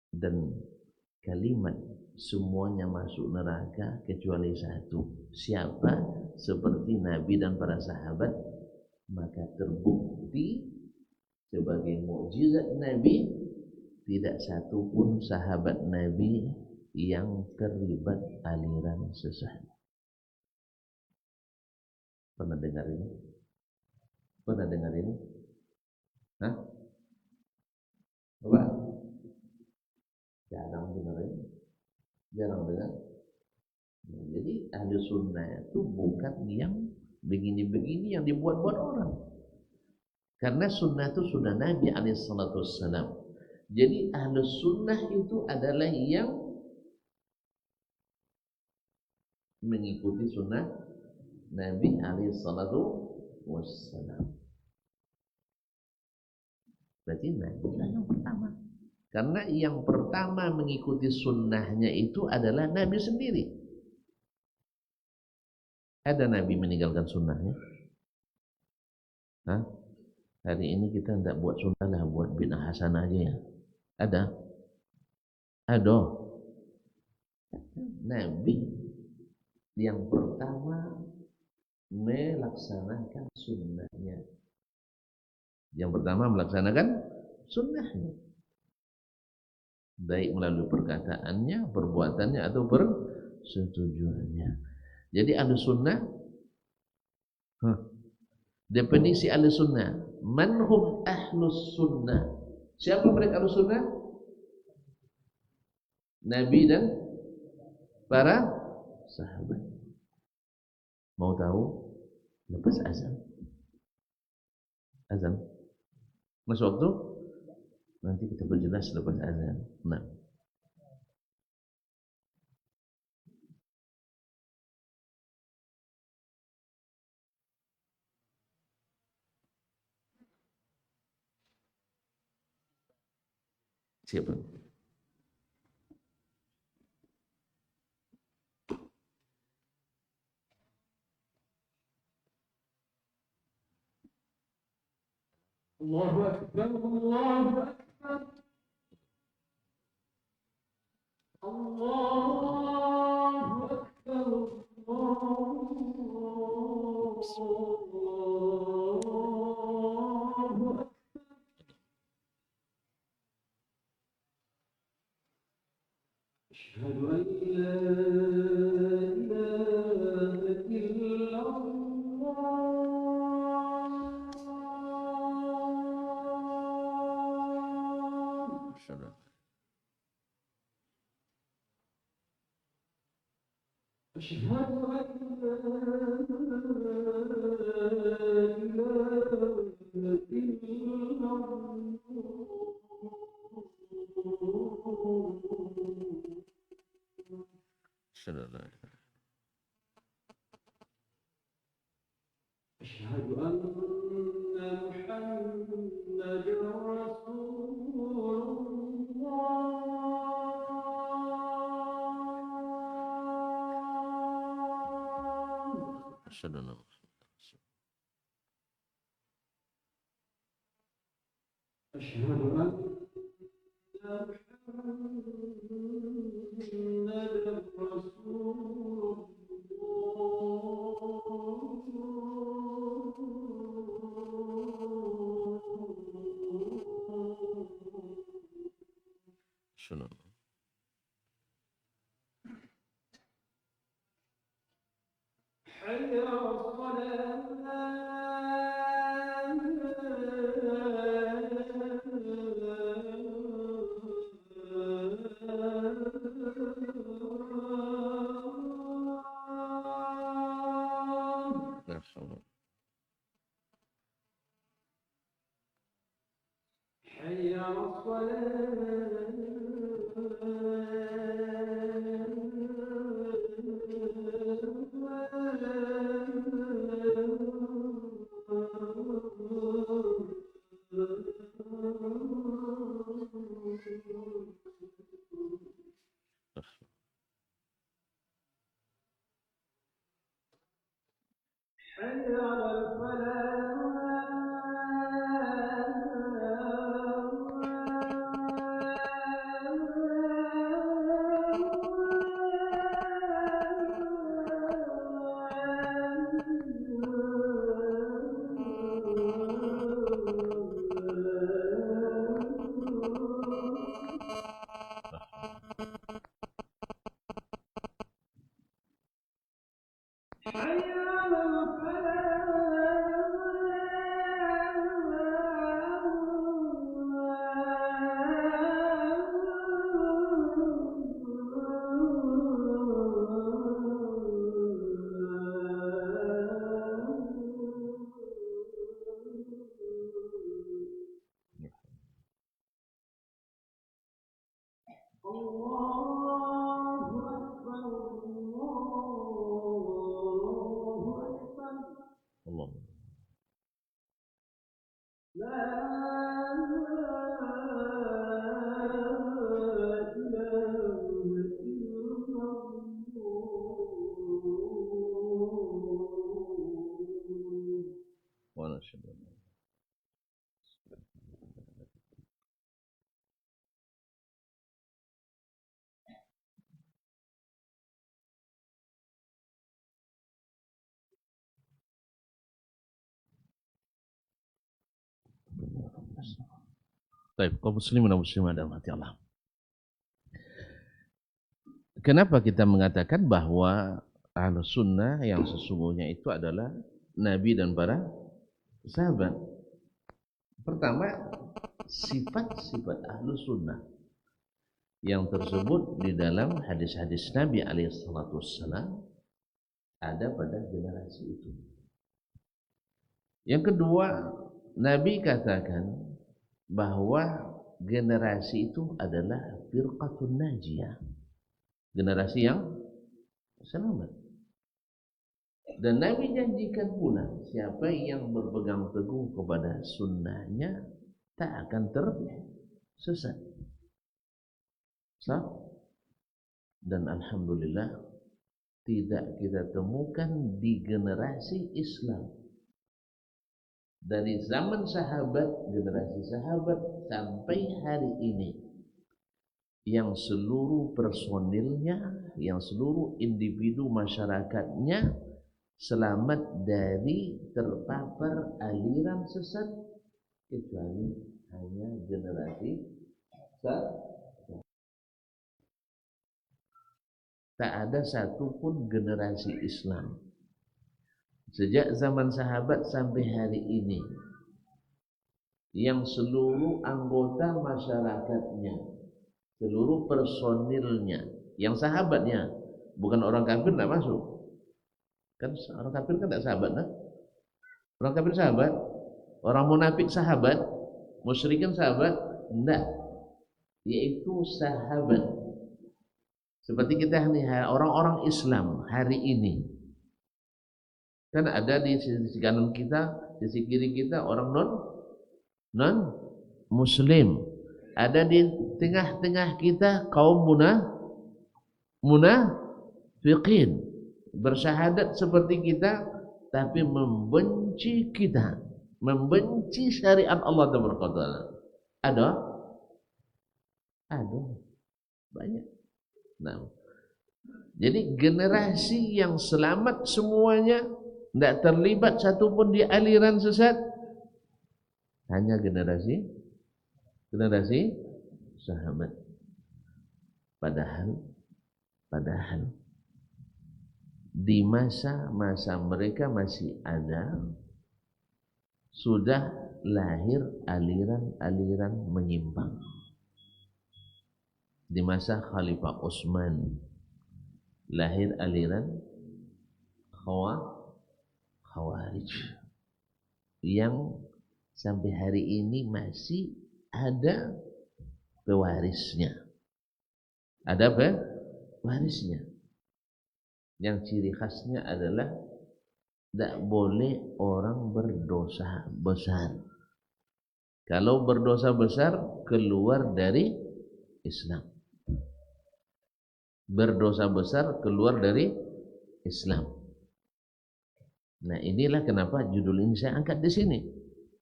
Dan kalimat semuanya masuk neraka kecuali satu. Siapa? Seperti Nabi dan para sahabat. Maka terbukti sebagai mukjizat Nabi, tidak satu pun sahabat Nabi yang terlibat aliran sesat. Pernah dengar ini? Hah? Apa? Jarang dengar ini. Jarang dengar. Jadi ahli sunnah itu bukan yang begini-begini yang dibuat-buat orang. Karena sunnah itu sudah Nabi alaihissalam. Jadi ahli sunnah itu adalah yang mengikuti sunnah Nabi alaihissalam. Berarti Nabi lah yang pertama. Karena yang pertama mengikuti sunnahnya itu adalah Nabi sendiri. Ada Nabi meninggalkan sunnahnya? Hah? Hari ini kita tidak buat sunnah lah, buat bid'ah hasanah aja ya. Ada? Nabi yang pertama melaksanakan sunnahnya. Yang pertama melaksanakan sunnahnya. Baik melalui perkataannya, perbuatannya, atau persetujuannya. Jadi ahli sunnah, definisi ahli sunnah, man hum ahlus sunnah. Siapa mereka ahli sunnah? Nabi dan para sahabat. Mau tahu? Lepas azan. Azan. Masuk waktu? Nanti kita berjelas lepas azan. Nah. Siapa? Allahu Akbar, Allahu Akbar, Allahu Akbar, Allahu Akbar. Asyhadu an la ilaha illallah. أشهد أن لا إله إلا الله. أشهد أن محمدا رسول الله. أشهد أن محمدا رسول الله. حي على الصلاة. حي على حي على الله. لا إله إلا الله. ونشهد أن Baik, kaum muslimin dan muslimat dalam hati Allah. Kenapa kita mengatakan bahwa Ahlus Sunnah yang sesungguhnya itu adalah Nabi dan para sahabat? Pertama, sifat-sifat Ahlus Sunnah yang tersebut di dalam hadis-hadis Nabi SAW ada pada generasi itu. Yang kedua, Nabi katakan bahwa generasi itu adalah firqatun najiyah, generasi yang selamat. Dan Nabi janjikan pula siapa yang berpegang teguh kepada sunnahnya tak akan tersesat. Dan alhamdulillah tidak kita temukan di generasi Islam dari zaman sahabat, generasi sahabat sampai hari ini yang seluruh personilnya, yang seluruh individu masyarakatnya selamat dari terpapar aliran sesat, kecuali hanya generasi tak ada satupun generasi Islam sejak zaman sahabat sampai hari ini yang seluruh anggota masyarakatnya, seluruh personilnya, yang sahabatnya, bukan orang kafir tidak masuk. Kan orang kafir kan tidak sahabat, nah? Orang kafir sahabat, orang munafik sahabat, musyrikin sahabat, tidak, yaitu sahabat. Seperti kita nih, orang-orang Islam hari ini, kan ada di sisi kanan kita, sisi kiri kita orang non Muslim, ada di tengah-tengah kita kaum munafiqin, bersyahadat seperti kita tapi membenci kita, membenci syariat Allah Taala. Ada banyak. Nah, jadi generasi yang selamat semuanya, tidak terlibat satupun di aliran sesat, hanya generasi sahabat. Padahal di masa-masa mereka masih ada, sudah lahir aliran-aliran menyimpang. Di masa Khalifah Utsman lahir aliran Khawarij yang sampai hari ini masih ada pewarisnya. Ada pewarisnya. Yang ciri khasnya adalah tidak boleh orang berdosa besar. Kalau berdosa besar keluar dari Islam. Berdosa besar keluar dari Islam. Nah, inilah kenapa judul ini saya angkat di sini,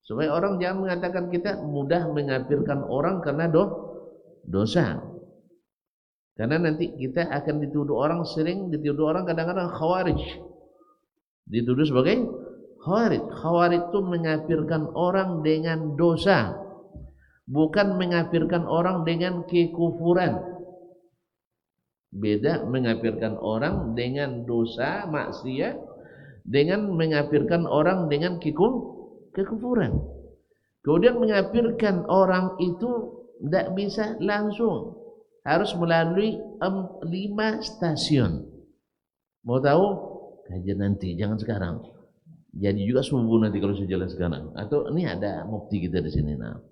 supaya orang jangan mengatakan kita mudah mengkafirkan orang karena dosa. Karena nanti kita akan dituduh orang, sering dituduh orang kadang-kadang khawarij, dituduh sebagai khawarij. Khawarij itu mengkafirkan orang dengan dosa, bukan mengkafirkan orang dengan kekufuran. Beda mengkafirkan orang dengan dosa maksiat dengan mengkafirkan orang dengan kekufuran. Kemudian mengkafirkan orang itu tidak bisa langsung, harus melalui 5 stasiun. Mau tahu? Kajian nanti, jangan sekarang. Jadi juga subuh nanti kalau saya jelas sekarang. Atau ini ada mufti kita di sini. Nah,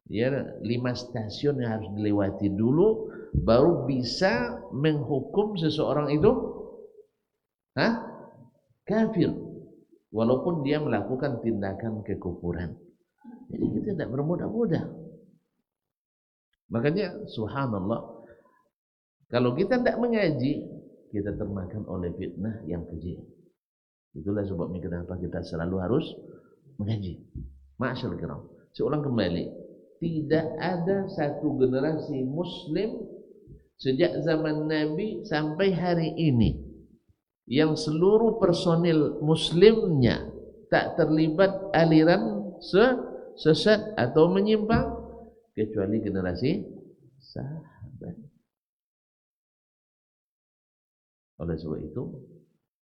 ya 5 stasiun yang harus dilewati dulu, baru bisa menghukum seseorang itu kafir, walaupun dia melakukan tindakan kekufuran. Jadi kita tidak bermudah-mudah. Makanya subhanallah, kalau kita tidak mengaji, kita termakan oleh fitnah yang keji. Itulah sebabnya kenapa kita selalu harus mengaji. Ma'asyarul kiram, saya ulang kembali, tidak ada satu generasi muslim sejak zaman Nabi sampai hari ini yang seluruh personil muslimnya tak terlibat aliran sesat atau menyimpang, kecuali generasi sahabat. Oleh sebab itu,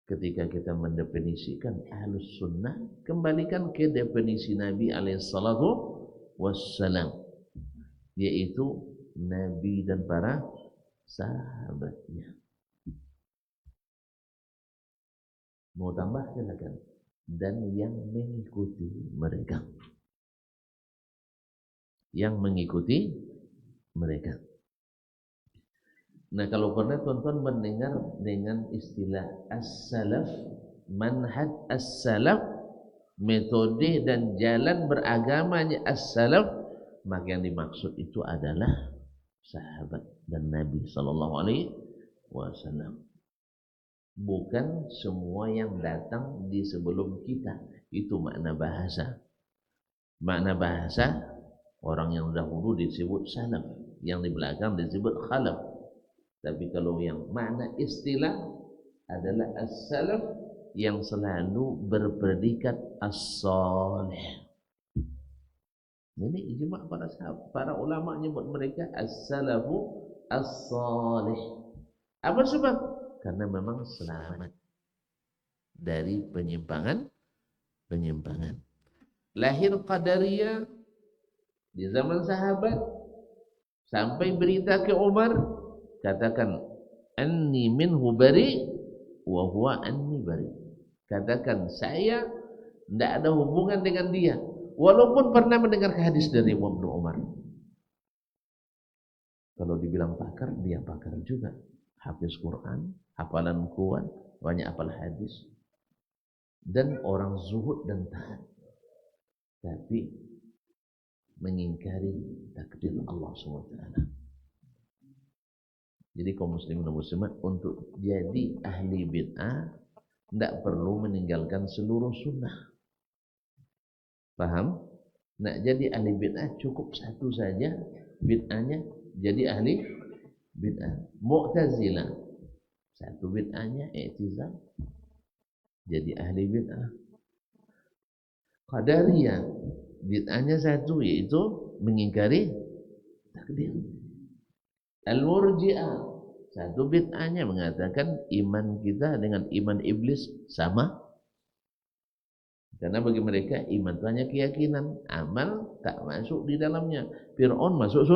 ketika kita mendefinisikan Ahlus Sunnah, kembalikan ke definisi Nabi alaihissalatu wassalam, yaitu Nabi dan para sahabatnya. Mau tambah silakan. Dan yang mengikuti mereka. Yang mengikuti mereka. Nah, kalau pernah tuan-tuan mendengar dengan istilah as-salaf, manhaj as-salaf, metode dan jalan beragamanya as-salaf, maka yang dimaksud itu adalah sahabat dan Nabi sallallahu alaihi wasallam. Bukan semua yang datang di sebelum kita. Itu makna bahasa. Makna bahasa, orang yang dahulu disebut salaf, yang di belakang disebut khalaf. Tapi kalau yang makna istilah adalah as-salaf yang selalu berpredikat as-salih. Ini ijma' para sahabat, para ulama menyebut mereka as-salafu as-salih. Apa sebab? Karena memang selamat dari penyimpangan. Lahir Qadariyah di zaman sahabat, sampai berita ke Umar, katakan anni minhu bari wa huwa anni bari. Katakan saya tidak ada hubungan dengan dia, walaupun pernah mendengar hadis dari Ibnu Umar. Kalau dibilang pakar, dia pakar juga. Hafiz Quran, hafalan kuat, banyak hafal hadis, dan orang zuhud dan taat, tapi mengingkari takdir Allah SWT. Jadi kaum muslimin dan muslimat, untuk jadi ahli bid'ah tidak perlu meninggalkan seluruh sunnah. Paham? Nak jadi ahli bid'ah cukup satu saja bid'ahnya, jadi ahli bid'ah. Mu'tazilah satu bid'ahnya i'tizal, jadi ahli bid'ah. Qadariyah bid'ahnya satu, yaitu mengingkari takdir. Al-Murji'ah satu bid'ahnya mengatakan iman kita dengan iman iblis sama. Karena bagi mereka iman itu hanya keyakinan, amal tak masuk di dalamnya. Fir'aun masuk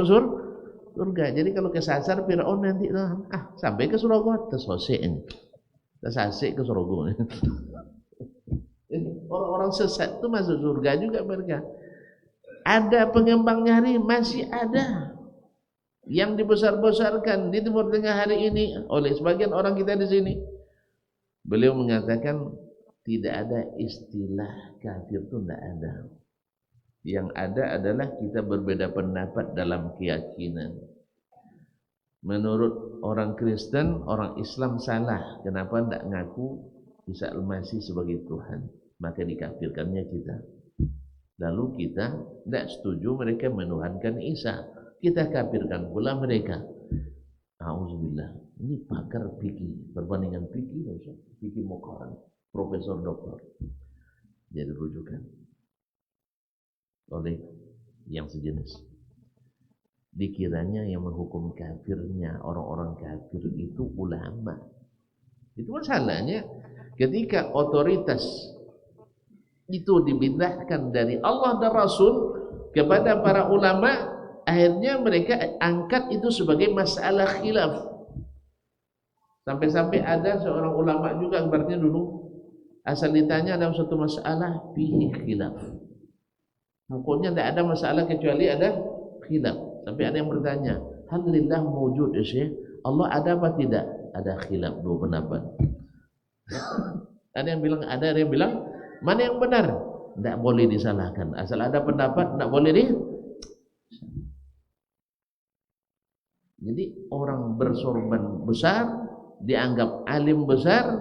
surga. Jadi kalau kesasar Fir'aun nanti sampai ke surga tersosek ini. Tersasek ke surga. Orang-orang sesat itu masuk surga juga mereka. Ada pengembang nyari, masih ada yang dibesar-besarkan di Timur Tengah hari ini oleh sebagian orang kita di sini. Beliau mengatakan tidak ada istilah kafir itu, tidak ada. Yang ada adalah kita berbeda pendapat dalam keyakinan. Menurut orang Kristen, orang Islam salah. Kenapa tidak ngaku Isa Al-Masih sebagai Tuhan? Maka dikafirkannya kita. Lalu kita tidak setuju mereka menuhankan Isa. Kita kafirkan pula mereka. Auzubillah. Ini pakar fikih, perbandingan fikih muqaran, profesor doktor. Jadi rujukan oleh yang sejenis. Dikiranya yang menghukum kafirnya orang-orang kafir itu ulama. Itu masalahnya ketika otoritas itu dipindahkan dari Allah dan Rasul kepada para ulama, akhirnya mereka angkat itu sebagai masalah khilaf. Sampai-sampai ada seorang ulama juga kabarnya dulu, asal ditanya dalam suatu masalah fihi khilaf. Pokoknya tidak ada masalah kecuali ada khilaf. Sampai ada yang bertanya, Alhamdulillah mewujud ya Syekh, Allah ada apa tidak? Ada khilaf, dua pendapat. Ada yang bilang ada yang bilang mana yang benar? Tidak boleh disalahkan. Asal ada pendapat, tidak boleh Jadi orang bersorban besar dianggap alim besar,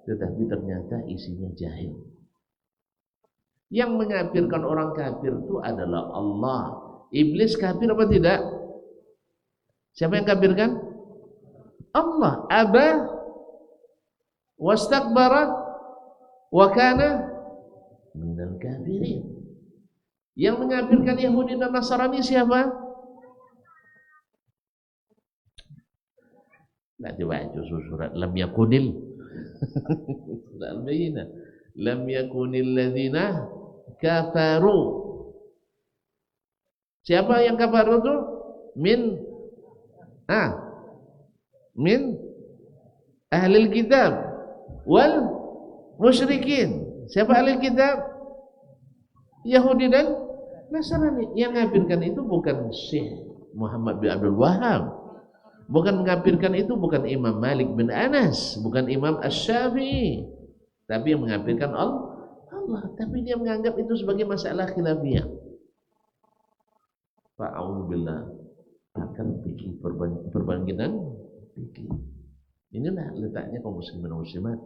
tetapi ternyata isinya jahil. Yang mengkafirkan orang kafir itu adalah Allah. Iblis kafir apa tidak? Siapa yang kafirkan? Allah. Aba wastakbara wa kana minal kafirin. Yang mengkafirkan Yahudi dan Nasrani siapa? Nak dibaca surat lam yakunil surat al-Bayyinah, lam yakunil ladzina kafaru Siapa yang kafar itu? Min min ahlil kitab wal musyrikin. Siapa ahlil kitab? Yahudi dan Nasrani. Yang mengkafirkan itu bukan Syekh Muhammad bin Abdul Wahhab, bukan mengkafirkan itu bukan Imam Malik bin Anas, bukan Imam Asy-Syafi'i, tapi yang mengkafirkan Allah. Tapi dia menganggap itu sebagai masalah khilafiyah. Fa'auzubillah, akan fikih perbandingan fikih. Inilah letaknya kaum muslimin dan muslimat.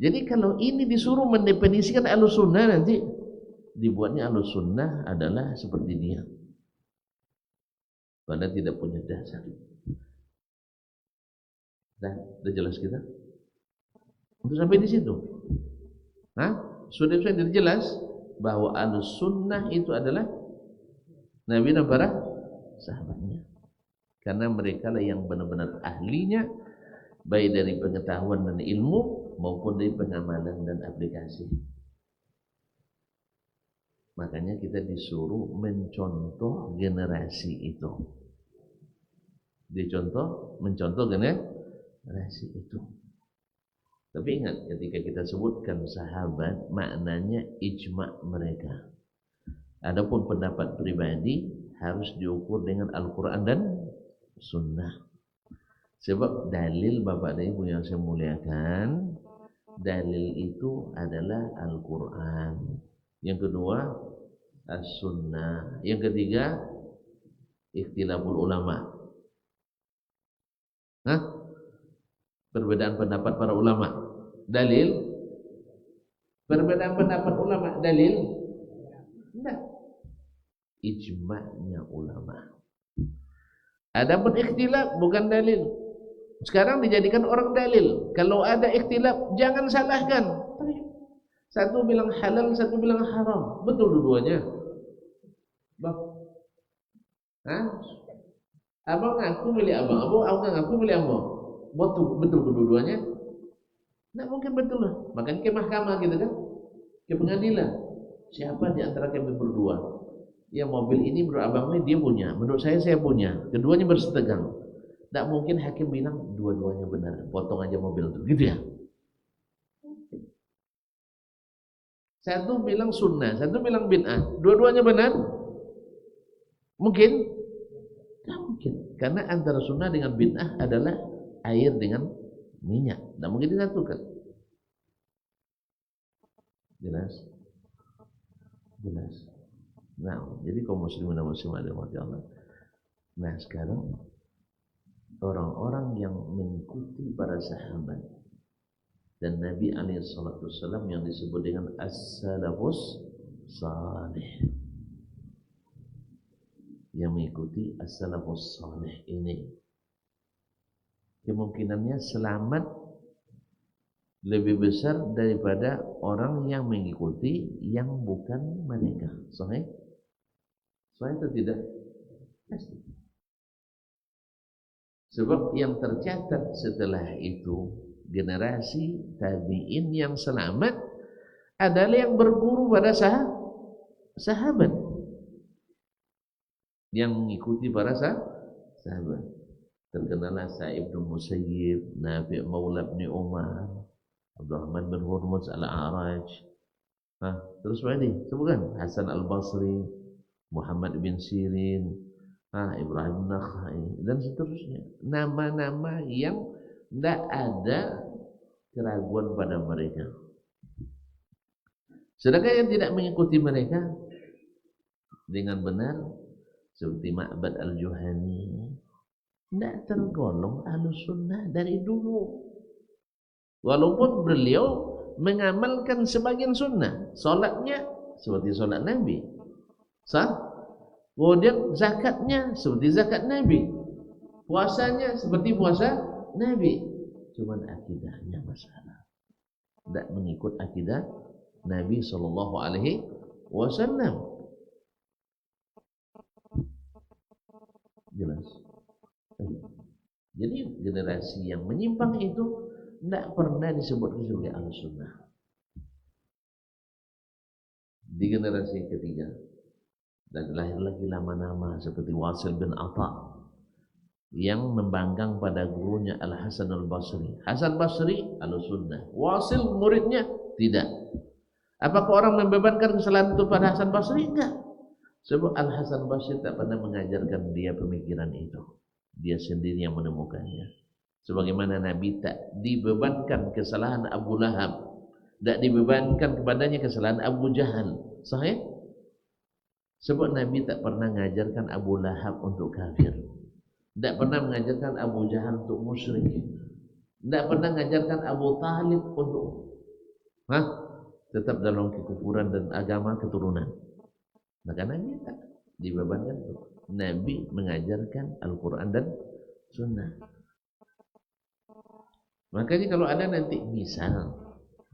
Jadi kalau ini disuruh mendefinisikan Ahlussunnah, nanti dibuatnya Ahlussunnah adalah seperti dia, padahal tidak punya dasar. Sudah jelas kita? Untuk sampai di situ. Sudah jelas bahwa Ahlussunnah itu adalah Nabi dan para sahabatnya. Karena mereka lah yang benar-benar ahlinya, baik dari pengetahuan dan ilmu maupun dari pengamalan dan aplikasi. Makanya kita disuruh mencontoh generasi itu. Mencontoh generasi itu. Tapi ingat, ketika kita sebutkan sahabat, maknanya ijma' mereka. Adapun pendapat pribadi harus diukur dengan Al-Quran dan Sunnah. Sebab dalil Bapak dan Ibu yang saya muliakan, dalil itu adalah Al-Quran. Yang kedua, As-Sunnah. Yang ketiga, ikhtilaful ulama. Perbedaan pendapat para ulama. Dalil. Perbedaan pendapat ulama. Dalil. Tidak. Ijma'nya ulama. Adapun ikhtilaf bukan dalil. Sekarang dijadikan orang dalil. Kalau ada ikhtilaf, jangan salahkan. Satu bilang halal, satu bilang haram. Betul dua-duanya. Abang ngaku milik abang, abang ngaku milik abang. Betul kedua-duanya? Tidak mungkin betul lah. Makanya ke mahkamah gitu kan, ke pengadilan. Siapa di antara kami berdua? Ya, mobil ini menurut abang ini dia punya, menurut saya punya. Keduanya bersetegang. Tidak mungkin hakim bilang dua-duanya benar, potong aja mobil itu, gitu ya. Satu bilang sunnah, satu bilang bid'ah, dua-duanya benar? Mungkin? Tidak mungkin. Karena antara sunnah dengan bid'ah adalah air dengan minyak. Tidak mungkin disatukan. Jelas? Jelas. Nah, jadi kaum muslimin dan muslimat dirahmati Allah. Nah, sekarang orang-orang yang mengikuti para sahabat dan Nabi alaihi salatu wasallam yang disebut dengan as-salafus salih, yang mengikuti as-salafus salih ini kemungkinannya selamat lebih besar daripada orang yang mengikuti yang bukan mereka. Sahih? Sahih atau tidak? Pasti. Sebab yang tercatat setelah itu generasi tabi'in yang selamat adalah yang berguru pada sahabat, yang mengikuti para sahabat. Terkenalah Sa'id bin Musayyib, Nafi' Maula bin Umar, Abdurrahman bin Hurmuz al-A'raj. Terus mana? Sebutkan Hasan al-Basri, Muhammad bin Sirin, Ibrahim Nakhai, dan seterusnya. Nama-nama yang tidak ada keraguan pada mereka. Sedangkan yang tidak mengikuti mereka dengan benar seperti Ma'bad al-Juhani tidak tergolong Ahlussunnah dari dulu. Walaupun beliau mengamalkan sebagian sunnah, solatnya seperti solat Nabi, kemudian zakatnya seperti zakat Nabi, puasanya seperti puasa Nabi. Cuman akidahnya masalah, tidak mengikut akidah Nabi sallallahu alaihi wasallam. Jelas. Jadi generasi yang menyimpang itu tidak pernah disebut sebagai Ahlussunnah. Di generasi ketiga, Dan lahir lagi nama-nama seperti Wasil bin Atha yang membanggang pada gurunya Al-Hasan Al-Basri. Hasan Basri Ahlussunnah, Wasil muridnya tidak. Apakah orang membebankan kesalahan itu pada Hasan Basri? Enggak. Sebab Al-Hasan Basri tak pernah mengajarkan dia pemikiran itu. Dia sendiri yang menemukannya. Sebagaimana Nabi tak dibebankan kesalahan Abu Lahab, tak dibebankan kepadanya kesalahan Abu Jahal. Sahih? Sebab Nabi tak pernah mengajarkan Abu Lahab untuk kafir. Tak pernah mengajarkan Abu Jahal untuk musyrik. Tak pernah mengajarkan Abu Talib untuk tetap dalam kekufuran dan agama keturunan. Maka Nabi tak dibebankan itu. Nabi mengajarkan Al-Quran dan Sunnah. Makanya kalau ada nanti misal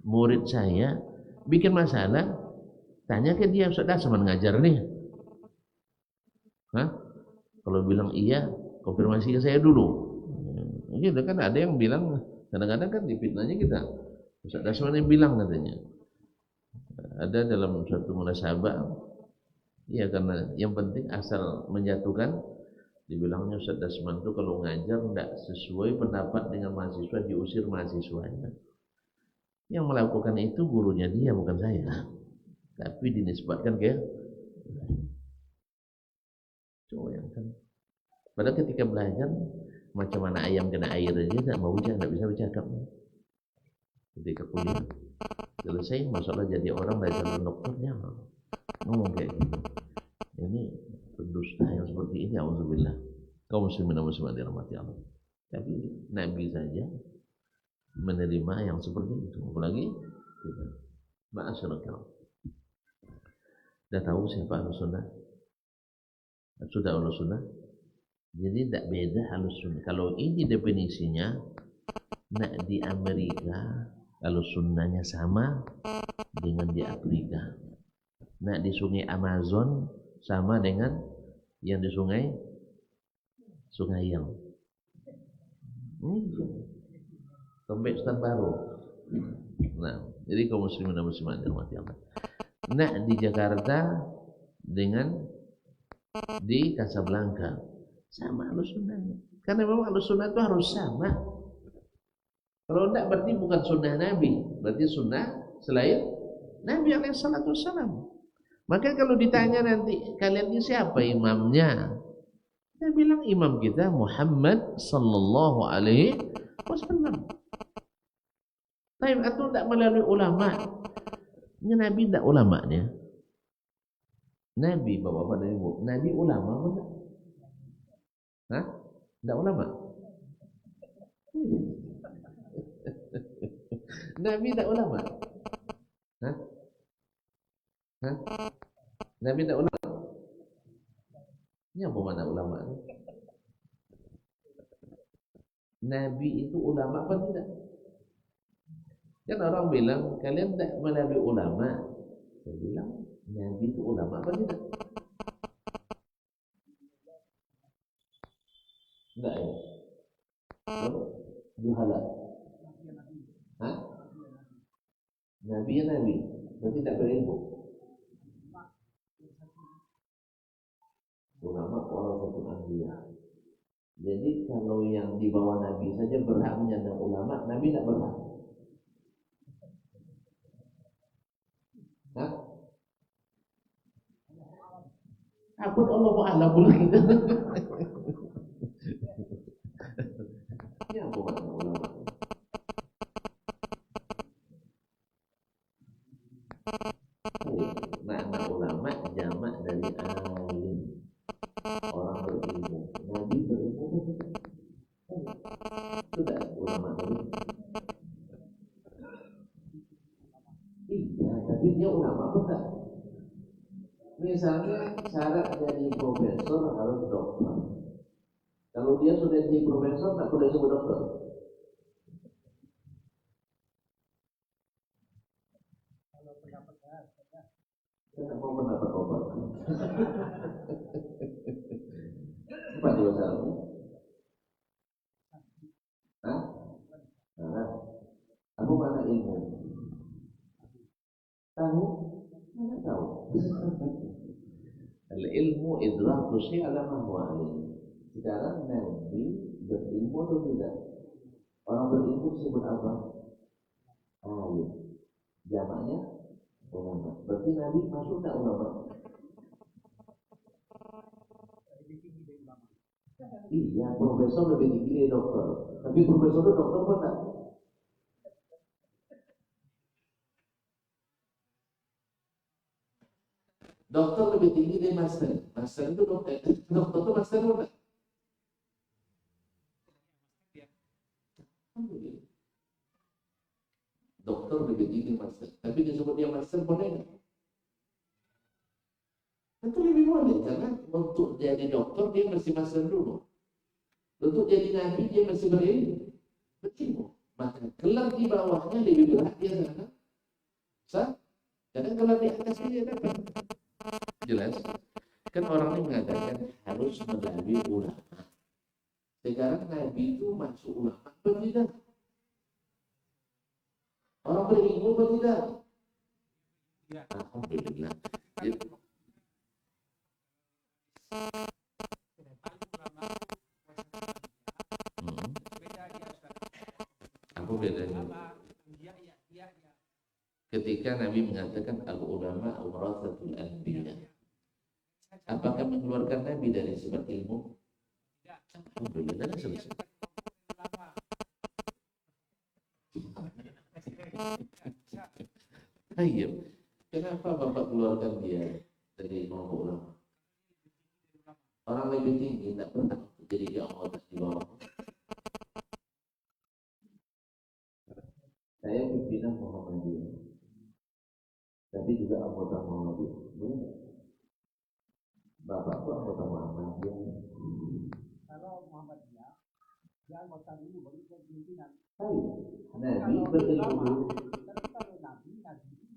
murid saya bikin masalah, tanya ke dia, Ustaz Dasman ngajar nih. Kalau bilang iya, konfirmasi ke saya dulu. Gitu kan ada yang bilang, kadang-kadang kan dipitnanya kita. Ustaz Dasman yang bilang katanya. Ada dalam suatu munasabah, ya karena yang penting asal menyatukan, dibilangnya Ustaz Dasman itu kalau ngajar tidak sesuai pendapat dengan mahasiswa, diusir mahasiswanya. Yang melakukan itu gurunya dia, bukan saya. Tapi dinisbatkan ke cowok yang kan. Padahal ketika belajar macam mana ayam kena air aja tak mau ucap, tak bisa bercakap. Ketika kuliah selesai masalah jadi orang dari calon dokternya ngomong kayak gitu. Ini pendusta yang seperti ini, auzubillah. Kaum muslimin dan muslimat dirahmati Allah. Tapi Nabi saja menerima yang seperti itu, apalagi kita. Ma'asyarakat. Dah tahu siapa Ahlussunnah? Sudah Ahlussunnah? Jadi tak beda Ahlussunnah. Kalau ini definisinya, nak di Amerika Ahlussunnahnya sama dengan di Afrika. Nak di sungai Amazon sama dengan yang di sungai Yang. Sampai Ustaz baru. Nah, jadi kaum muslimin dan muslimat dirahmati Allah. Nak di Jakarta dengan di Casablanca sama Ahlussunnahnya. Karena memang Ahlussunnah itu harus sama. Kalau tidak berarti bukan sunnah Nabi, berarti sunnah selain Nabi alaihissalam. Maka kalau ditanya nanti kalian ini siapa imamnya? Saya bilang imam kita Muhammad sallallahu alaihi wasallam. Tapi atau tidak melalui ulama. Ini Nabi tidak ulamanya. Nabi bapak-bapak dan ibu, Nabi ulama enggak? Tidak ulama. Nabi tidak ulama. Nabi tidak ulama. Ini apa mana ulama? Nabi itu ulama apa tidak? Kan orang bilang kalian tidak melalui ulama. Saya bilang Nabi itu ulama apa tidak? Enggak ya? Juhala. Nabi ya Nabi, berarti tidak berilmu. Ulama walaupun anbiya. Jadi kalau yang di bawah Nabi saja berhak menyandang ulama, Nabi tidak berhak. Apun Allah Ta'ala pula kita. Ini apa makna ulama? Makna ulama jamak dari alim, orang berilmu. Nabi berilmu sudah ulama tadi. Iya, tapi dia ulama betul. Misalnya syarat jadi profesor harus dokter. Kalau dia sudah jadi profesor, tak boleh sebut dokter. Saya tak mau pendapat obat. 421. Aku mana ilmu? Tahu? Mana tahu? Al-ilmu idraku syai' ala ma huwa alim. Sekarang Nabi berilmu atau tidak? Orang berilmu disebut apa? Alim. Jamaknya ulama. Berarti Nabi masuk tak ulama? Iya, profesor lebih tinggi dari dokter. Tapi profesor itu dokter apa tak? Dokter lebih tinggi dari master. Master itu dokter. Dokter itu master apa? Dokter lebih tinggi dari master. Tapi disebut dia master boleh nggak? Tentu lebih boleh, karena untuk jadi dokter dia mesti master dulu. Untuk jadi nabi dia mesti berilmu. Maka gelar di bawahnya lebih berat dia sana. Sah? Karena gelar di atasnya dia dapat. Jelas? Kan orang ini mengatakan harus melalui ulama. Sekarang nabi itu masuk ulama atau tidak? Orang berilmu atau tidak? Ya. Alhamdulillah. Apa bedanya? Ketika Nabi mengatakan al-ulama warathatul anbiya, apakah mengeluarkan Nabi dari sifat ilmu? Alhamdulillah, selesai. Ayo, kenapa Bapak keluarkan dia dari kelompok ulama? Orang lebih tinggi tidak pernah jadi anggota di bawah. Saya pimpinan Muhammadiyah, tapi juga anggota Muhammadiyah. Boleh? Bapak itu anggota Muhammadiyah. Kalau Muhammadiyah, dia anggota dulu baru jadi pimpinan. Nabi berilmu. Tapi kalau Nabi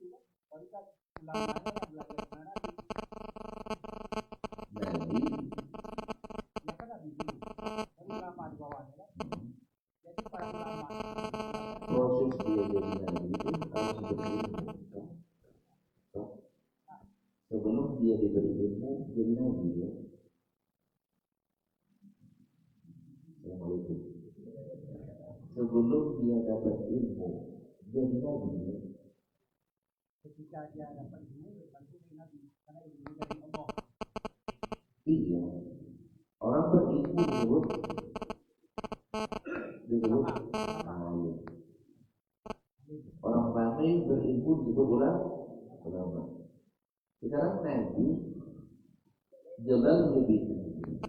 dulu, baru kan ulamanya yang belajar dengan Nabi. Nabi. Ya kan Nabi dulu, baru ulama di bawahnya kan. Jadi para ulama. Proses dia jadi Nabi itu harus berilmu. Sebelum dia diberi ilmu, jadi Nabi ya. Assalamualaikum. Sebelum dia dapat ilmu, jadi Nabi ya. Ketika dia dapat ilmu, tentu Nabi, karena ilmu dari Allah. Iya. Orang berilmu disebut alim. Orang ramai berilmu disebut ulama. Sekarang Nabi jelas lebih tinggi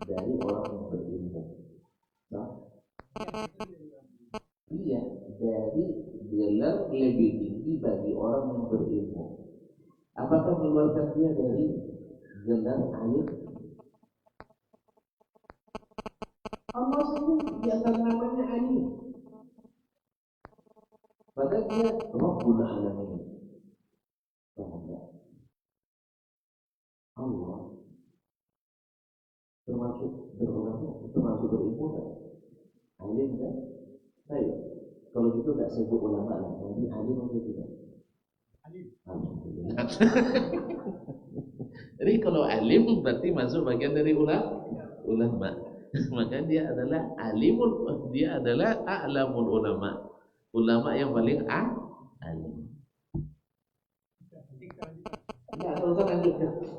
dari orang yang berilmu. Nah, iya, dari jelas lebih tinggi bagi orang yang berilmu. Apakah mengeluarkan dia dari gelar alim? Allah sebut di atas namanya alim. Padahal dia Rabbul Alamin. Allah termasuk berulama, termasuk berilmu kan? Alim kan? Baik. Kalau gitu tak sebut ulama lah. Nanti alim atau tidak? Alim. Alhamdulillah. Jadi kalau alim berarti masuk bagian dari ulama. Maka dia adalah alimul, dia adalah a'lamul ulama. Ulama yang paling alim. Enggak, kalau usah lanjutkan.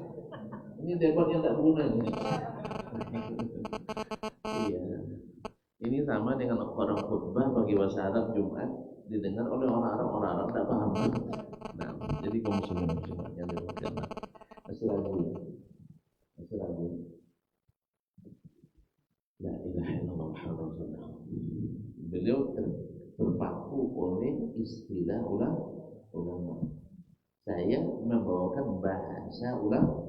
Ini debat yang tak berguna ini. Iya. Ini sama dengan orang khutbah bagi bahasa Arab Jumat didengar oleh orang Arab tak paham. Nah, jadi kaum muslimin yang dimaksudkan masih lagi. La ilaha illallah Muhammadur Rasulullah. Beliau terpaku oleh istilah ulama. Saya membawakan bahasa ulama.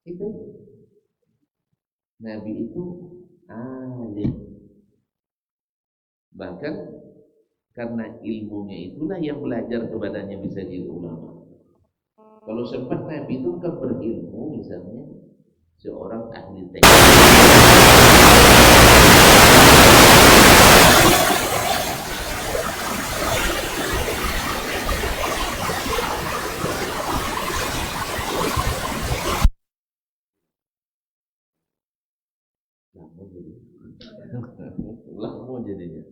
Itu Nabi itu alim. Bahkan karena ilmunya itulah yang belajar kepadanya bisa jadi ulama. Kalau sempat Nabi itu kan berilmu, misalnya seorang ahli teknik. Lama jadinya.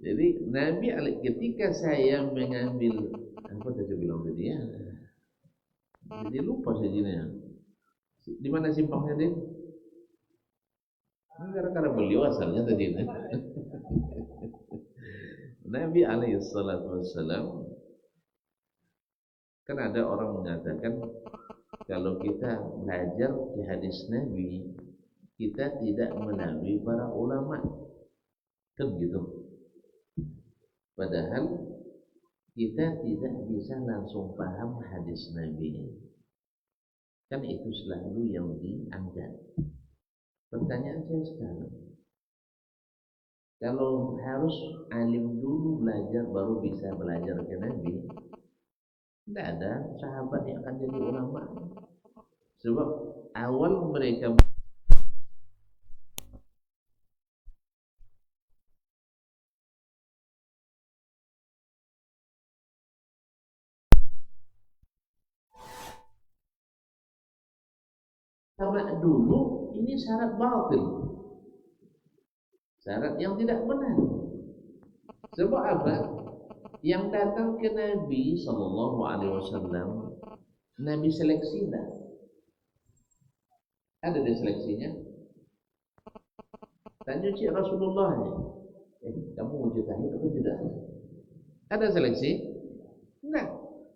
Jadi Nabi ketika saya mengambil apa tadi bilang tadi ya, jadi lupa saya jadinya. Di mana simpangnya dia? Gara-gara beliau asalnya tadi. Nabi alaihissalatu wassalam, kan ada orang mengatakan kalau kita belajar di hadis Nabi, kita tidak melalui para ulama, kan gitu. Padahal kita tidak bisa langsung paham hadis Nabi. Kan itu selalu yang dianggap. Pertanyaan saya sekarang, kalau harus alim dulu belajar baru bisa belajar ke Nabi, tidak ada sahabat yang akan jadi ulama. Sebab awal mereka sama dulu, ini syarat batil, syarat yang tidak benar. Sebab apa? Yang datang ke Nabi Sallallahu Alaihi Wasallam, Nabi seleksi dah. Ada di seleksinya. Tanya Cik Rasulullah ni, kamu wujud tahid atau tidak? Ada seleksi? Enggak.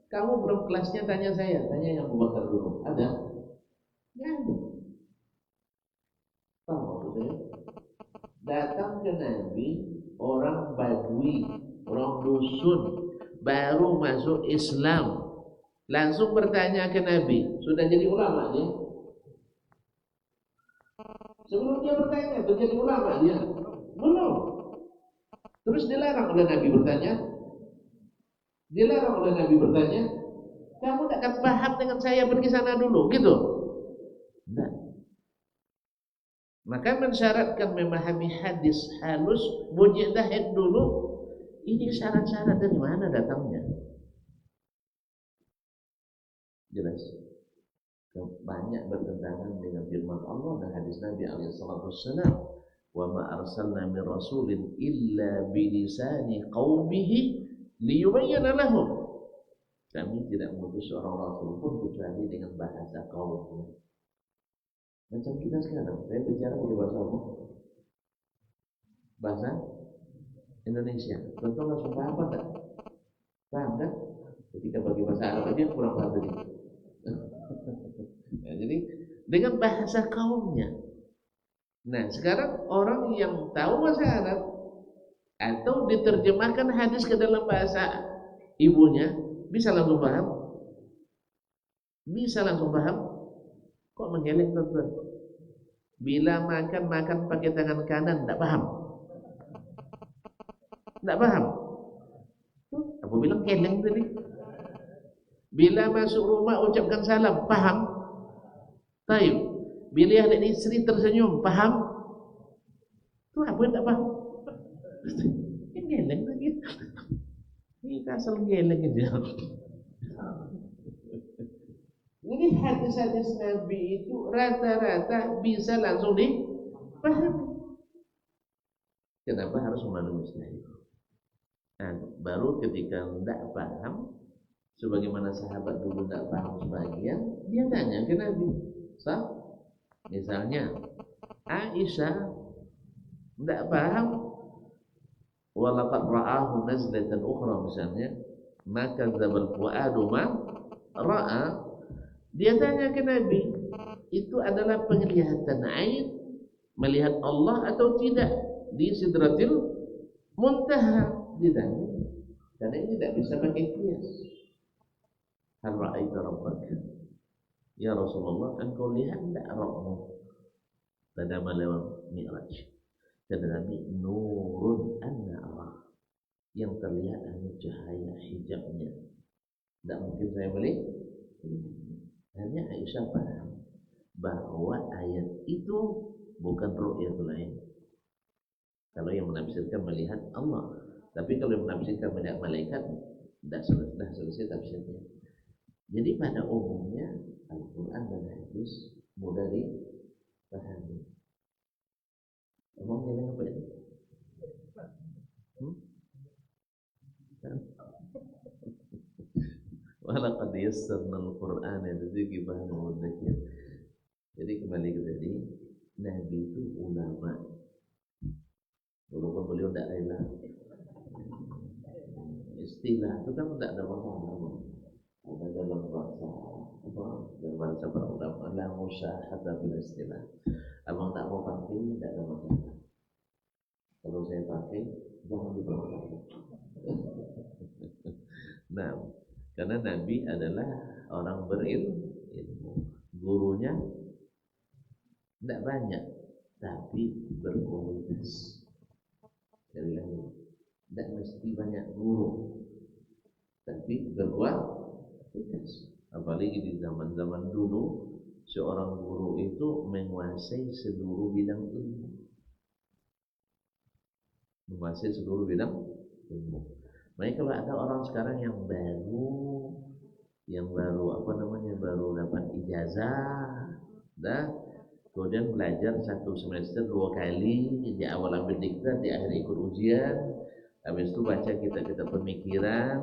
Kamu belum kelasnya tanya saya, tanya yang Abu Bakar dulu. Ada? Ya. Tahu maksudnya? Datang ke Nabi orang Badui, orang dusun, baru masuk Islam, langsung bertanya ke Nabi, sudah jadi ulama dia? Sebelum dia bertanya, sudah jadi ulama dia? Belum. Terus dilarang oleh Nabi bertanya? Dilarang oleh Nabi bertanya? Kamu tak akan paham dengan saya pergi sana dulu, gitu? Tidak. Maka mensyaratkan memahami hadis halus, mujtahid dulu. Ini syarat-syarat dari mana datangnya? Jelas. Banyak bertentangan dengan firman Allah dan hadis Nabi alaihissalatu wassalam. Wa ma arsalna min rasulin illa bilisani qaumihi liyubayyana lahum. Kami tidak mengutus seorang rasul pun kecuali dengan bahasa kaumnya. Macam kita sekarang, saya bicara pakai bahasa apa? Bahasa Indonesia. Tentu langsung paham apa tak? Paham kan? Ketika bagi bahasa Arab aja kurang paham tadi. Ya, jadi dengan bahasa kaumnya. Nah, sekarang orang yang tahu bahasa Arab atau diterjemahkan hadis ke dalam bahasa ibunya, bisa langsung paham? Bisa langsung paham? Kok menggeleng tuan-tuan? Bila makan pakai tangan kanan, tak paham? Tak paham? Aku bilang geleng tadi. Bila masuk rumah ucapkan salam, paham? Taib. Bila ada istri tersenyum, paham? Itu apa yang tak paham? Ini geleng lagi. Ini asal geleng aja. Ini hadis-hadis Nabi itu rata-rata bisa langsung dipahami. Kenapa harus melalui mustahil? Nah, baru ketika tidak paham, sebagaimana sahabat dulu tidak paham sebagian, dia tanya ke Nabi. Misalnya Aisyah tidak paham, walaqad ra'ahu nazlatan ukhra misalnya, maka dzabal fuadu ma ra'a. Dia tanya ke Nabi, itu adalah penglihatan ain, melihat Allah atau tidak di Sidratil Muntaha. Ditanya, karena ini tidak bisa pakai kias. Hal ra'aita rabbaka? Ya Rasulullah, engkau lihat tidak Rabbmu pada malam Mi'raj? Kata Nabi, nurun anna arah, yang terlihat hanya cahaya hijabnya. Tidak mungkin saya melihat. Hanya Aisyah paham bahwa ayat itu bukan ru'yatul ain. Kalau yang menafsirkan melihat Allah, tapi kalau yang menafsirkan melihat malaikat, sudah selesai tafsirnya. Jadi pada umumnya Al-Quran dan hadis mudah dipahami. yassarnal Qur'ana lidzikri fahal mudzakir. Jadi kembali ke tadi, Nabi itu ulama. Walaupun beliau tidak rela. Istilah itu kan tidak ada masalah. Ada dalam bahasa dalam bahasa para ulama la musyahada bil istilah. Abang tak mau pakai tidak ada masalah. Kalau saya pakai jangan dipermasalahkan. Nah, karena Nabi adalah orang berilmu, gurunya tidak banyak, tapi berkualitas. Sekali lagi, tidak mesti banyak guru, tapi berkualitas. Apalagi di zaman-zaman dulu, seorang guru itu menguasai seluruh bidang ilmu. Menguasai seluruh bidang ilmu. Makanya kalau ada orang sekarang yang baru baru dapat ijazah, kemudian belajar 1 semester 2 kali, di awal ambil diktat, di akhir ikut ujian, habis itu baca kita pemikiran,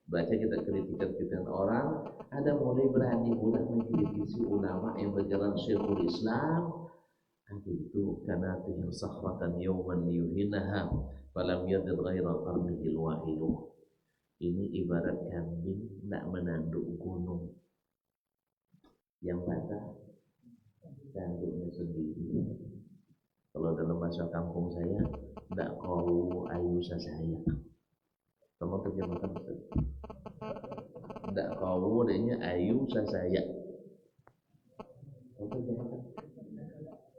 baca kita kritikan orang, ada mulai berani pula mengkritisi ulama yang berjalan Syekhul Islam. Itu karena tuhil sakhratan yawman liyuhinaha falam yadir ghaira qarnihil wahilu. Ini ibarat kambing nak menanduk gunung yang patah tanduknya sendiri. Kalau dalam bahasa kampung saya, ndak kau ayu sasaya. Kamu terjemahkan Ustaz. Ndak kau adanya ayu sasaya. Kamu terjemahkan.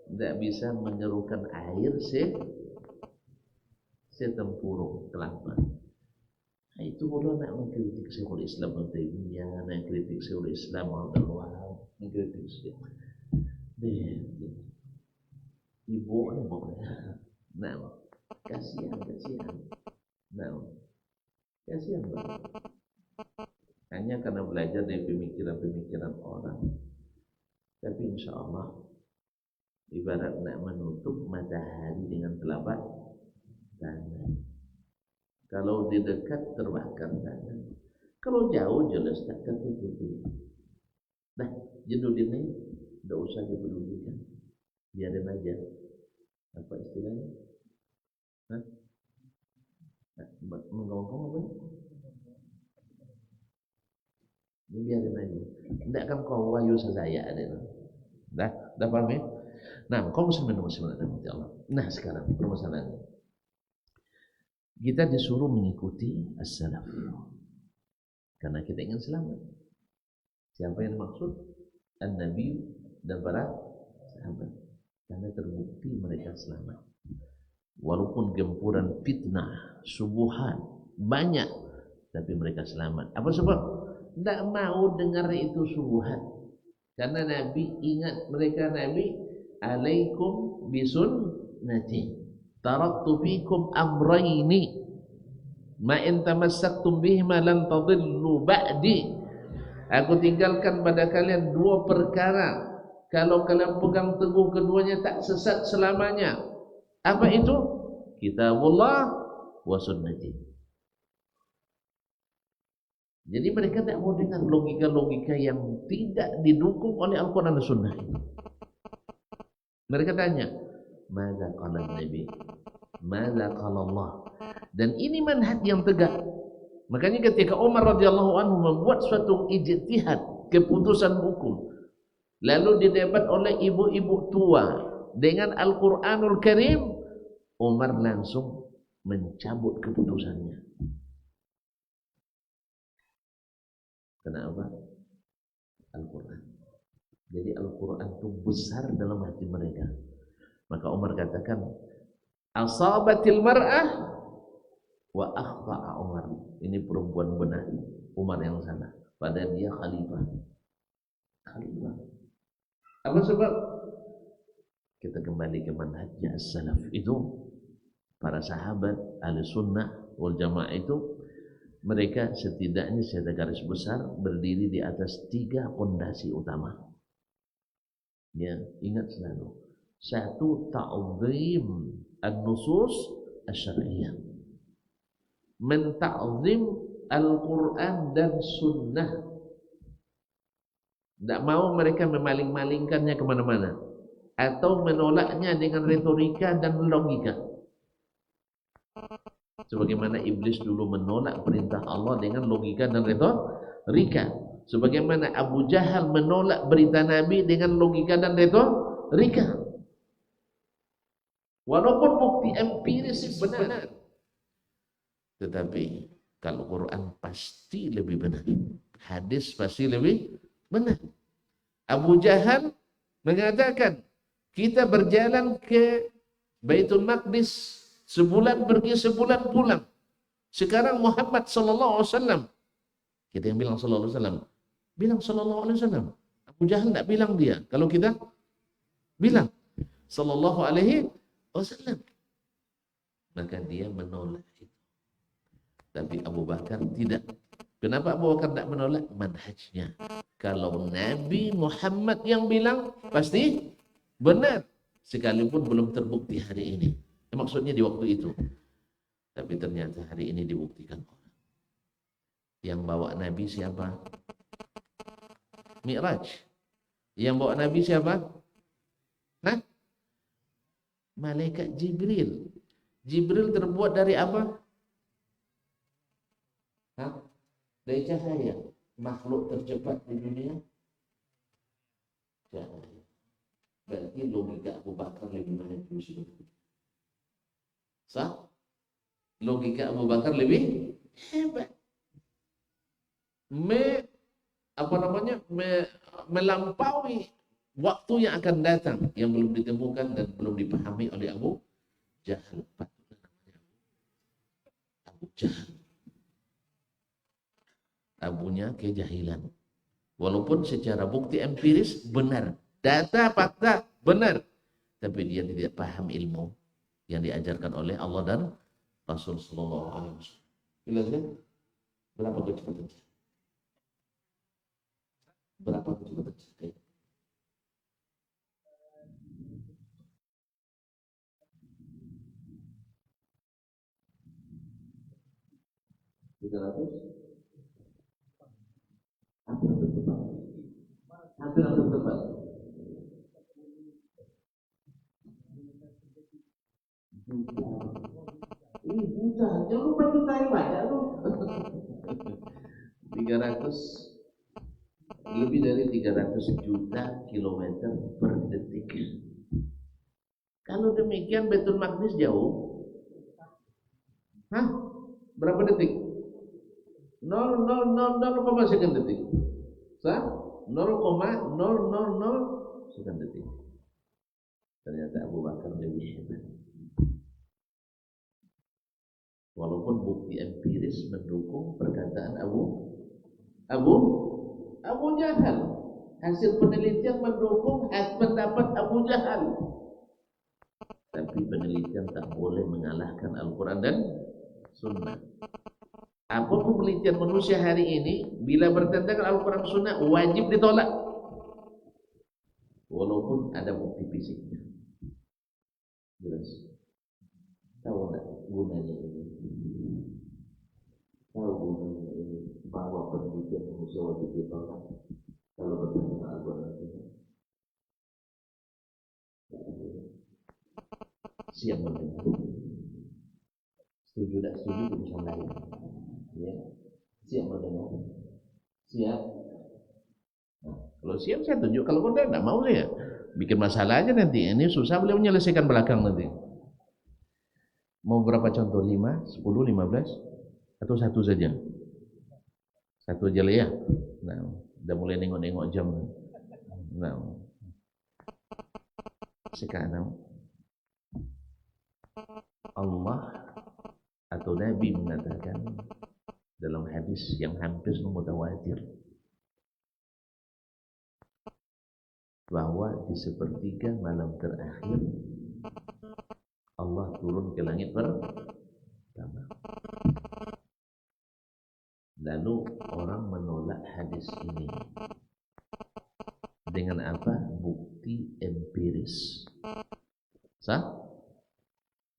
Ndak bisa menyerukan air setempurung kelapa. Nah, itu bodoh nak mengkritik Syekhul Islam Taimiyah, nak mengkritik Syekhul Islam Abdul Wahab, mengkritik ibu. Nah, kasihan. Nah, kasihan banget. Hanya karena belajar dari pemikiran orang. Tapi insya Allah, ibarat nak menutup matahari dengan telapak tangan. Kalau di dekat terbakar tangan, kalau jauh jelas tak tertutupi. Nah, judul ini tidak usah dipedulikan, biarin aja. Apa istilahnya? Menggonggong apa? Ini biarin aja. Tidak kan kau wayu saya ada. Dah paham ya? Nah, kaum muslimin Allah. Nah, sekarang permasalahannya. Kita disuruh mengikuti as-salaf. Karena kita ingin selamat. Siapa yang maksud? An-Nabi dan para sahabat. Karena terbukti mereka selamat. Walaupun gempuran fitnah, subuhan banyak, tapi mereka selamat. Apa sebab? Tidak mau dengar itu subuhan. Karena Nabi ingat mereka, Nabi alaikum bisunnati taraktu fikum amrayni ma in tamassaktum bihima lan tadillu ba'di. Aku tinggalkan pada kalian 2 perkara, kalau kalian pegang teguh keduanya tak sesat selamanya. Apa itu? Kitabullah wa sunnati. Jadi mereka tak mau dengar logika-logika yang tidak didukung oleh Al-Quran dan Sunnah. Mereka tanya, Mada qala Nabi? Mada qala Allah? Dan ini manhaj yang tegak. Makanya ketika Umar radhiyallahu anhu membuat suatu ijtihad, keputusan hukum, lalu didebat oleh ibu-ibu tua dengan Al-Quranul Karim, Umar langsung mencabut keputusannya. Kenapa? Al-Quran. Jadi Al-Quran itu besar dalam hati mereka. Maka Umar katakan, asabatil mar'ah wa akhta'a Umar. Ini perempuan benar, Umar yang salah. Padahal dia khalifah. Apa sebab? Kita kembali ke manhajnya as-salaf. Itu para sahabat ahli sunnah wal jamaah itu, mereka setidaknya secara garis besar berdiri di atas 3 pondasi utama. Ya, ingat selalu. 1, ta'zim an-nusus asy-syar'iyyah. Menta'zim Al-Quran dan Sunnah Tidak mau mereka memaling-malingkannya kemana-mana. Atau menolaknya dengan retorika dan logika. Sebagaimana iblis dulu menolak perintah Allah dengan logika dan retorika. Sebagaimana Abu Jahal menolak berita Nabi dengan logika dan retorika. Walaupun bukti empiris benar. Tetapi kalau Quran pasti lebih benar. Hadis pasti lebih benar. Abu Jahal mengatakan, kita berjalan ke Baitul Maqdis, sebulan pergi, sebulan pulang. Sekarang Muhammad sallallahu alaihi wasallam, kita yang bilang sallallahu alaihi wasallam, bilang sallallahu alaihi wasallam. Abu Jahal tidak bilang dia. Kalau kita bilang sallallahu alaihi wasallam, maka dia menolak itu. Tapi Abu Bakar tidak. Kenapa Abu Bakar tidak menolak? Manhajnya. Kalau Nabi Muhammad yang bilang, pasti benar. Sekalipun belum terbukti hari ini. Maksudnya di waktu itu. Tapi ternyata hari ini dibuktikan orang. Yang bawa Nabi siapa? Mi'raj. Yang bawa Nabi siapa? Hah? Malaikat Jibril. Jibril terbuat dari apa? Hah? Dari cahaya. Makhluk tercepat di dunia cahaya. Berarti logika Abu Bakar lebih maju sih. Sah? Logika Abu Bakar lebih hebat. Melampaui waktu yang akan datang yang belum ditemukan dan belum dipahami oleh Abu Jahal. Abu Jahal. Abunya kejahilan. Walaupun secara bukti empiris benar, data fakta benar, tapi dia tidak paham ilmu yang diajarkan oleh Allah dan Rasul sallallahu alaihi wasallam. Jelasnya? Berapa kecepatan? Berapa kecepatan? 300? Hampir tepat. Ini juta, jangan lupa juta yang banyak lu. 300, lebih dari 300 juta kilometer per detik. Kalau demikian Baitul Maqdis jauh. Hah? Berapa detik? 0,000 sekian detik. Sah? 0,000 sekian detik. Ternyata Abu Bakar lebih hebat. Walaupun bukti empiris mendukung perkataan Abu Jahal. Hasil penelitian mendukung pendapat Abu Jahal. Tapi penelitian tak boleh mengalahkan Al-Quran dan Sunnah. Apapun penelitian manusia hari ini, bila bertentangan Al-Quran Sunnah, wajib ditolak. Walaupun ada bukti fisiknya. Jelas. Tahu enggak gunanya ini? Tahu gunanya ini bahwa penelitian manusia wajib ditolak kalau bertentangan Al-Quran Sunnah. Siap mendengar. Setuju tak setuju urusan lain. Ya, siap mendengar. Siap. Nah, kalau siap saya tunjuk. Kalau tidak mau saya bikin masalah aja nanti. Ini susah beliau menyelesaikan belakang nanti. Mau berapa contoh? 5, 10, 15 atau satu saja? Satu aja lah ya. Nah, udah mulai nengok-nengok jam. Nah, sekarang Allah atau Nabi mengatakan dalam hadis yang hampir mutawatir bahwa di sepertiga malam terakhir Allah turun ke langit pertama. Lalu orang menolak hadis ini dengan apa? Bukti empiris. Sah?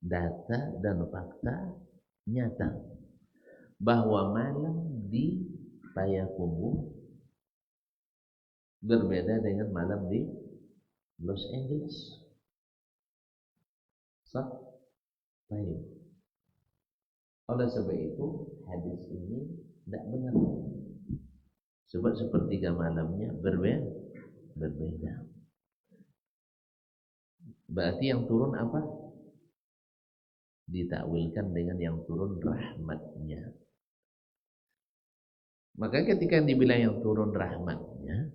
Data dan fakta nyata bahwa malam di Payakumbuh berbeda dengan malam di Los Angeles. Sah? Baik. Oleh sebab itu hadis ini tidak benar. Sebab sepertiga malamnya berbeda. Berarti yang turun apa? Ditakwilkan dengan yang turun rahmatnya. Maka ketika dibilang yang turun rahmatnya,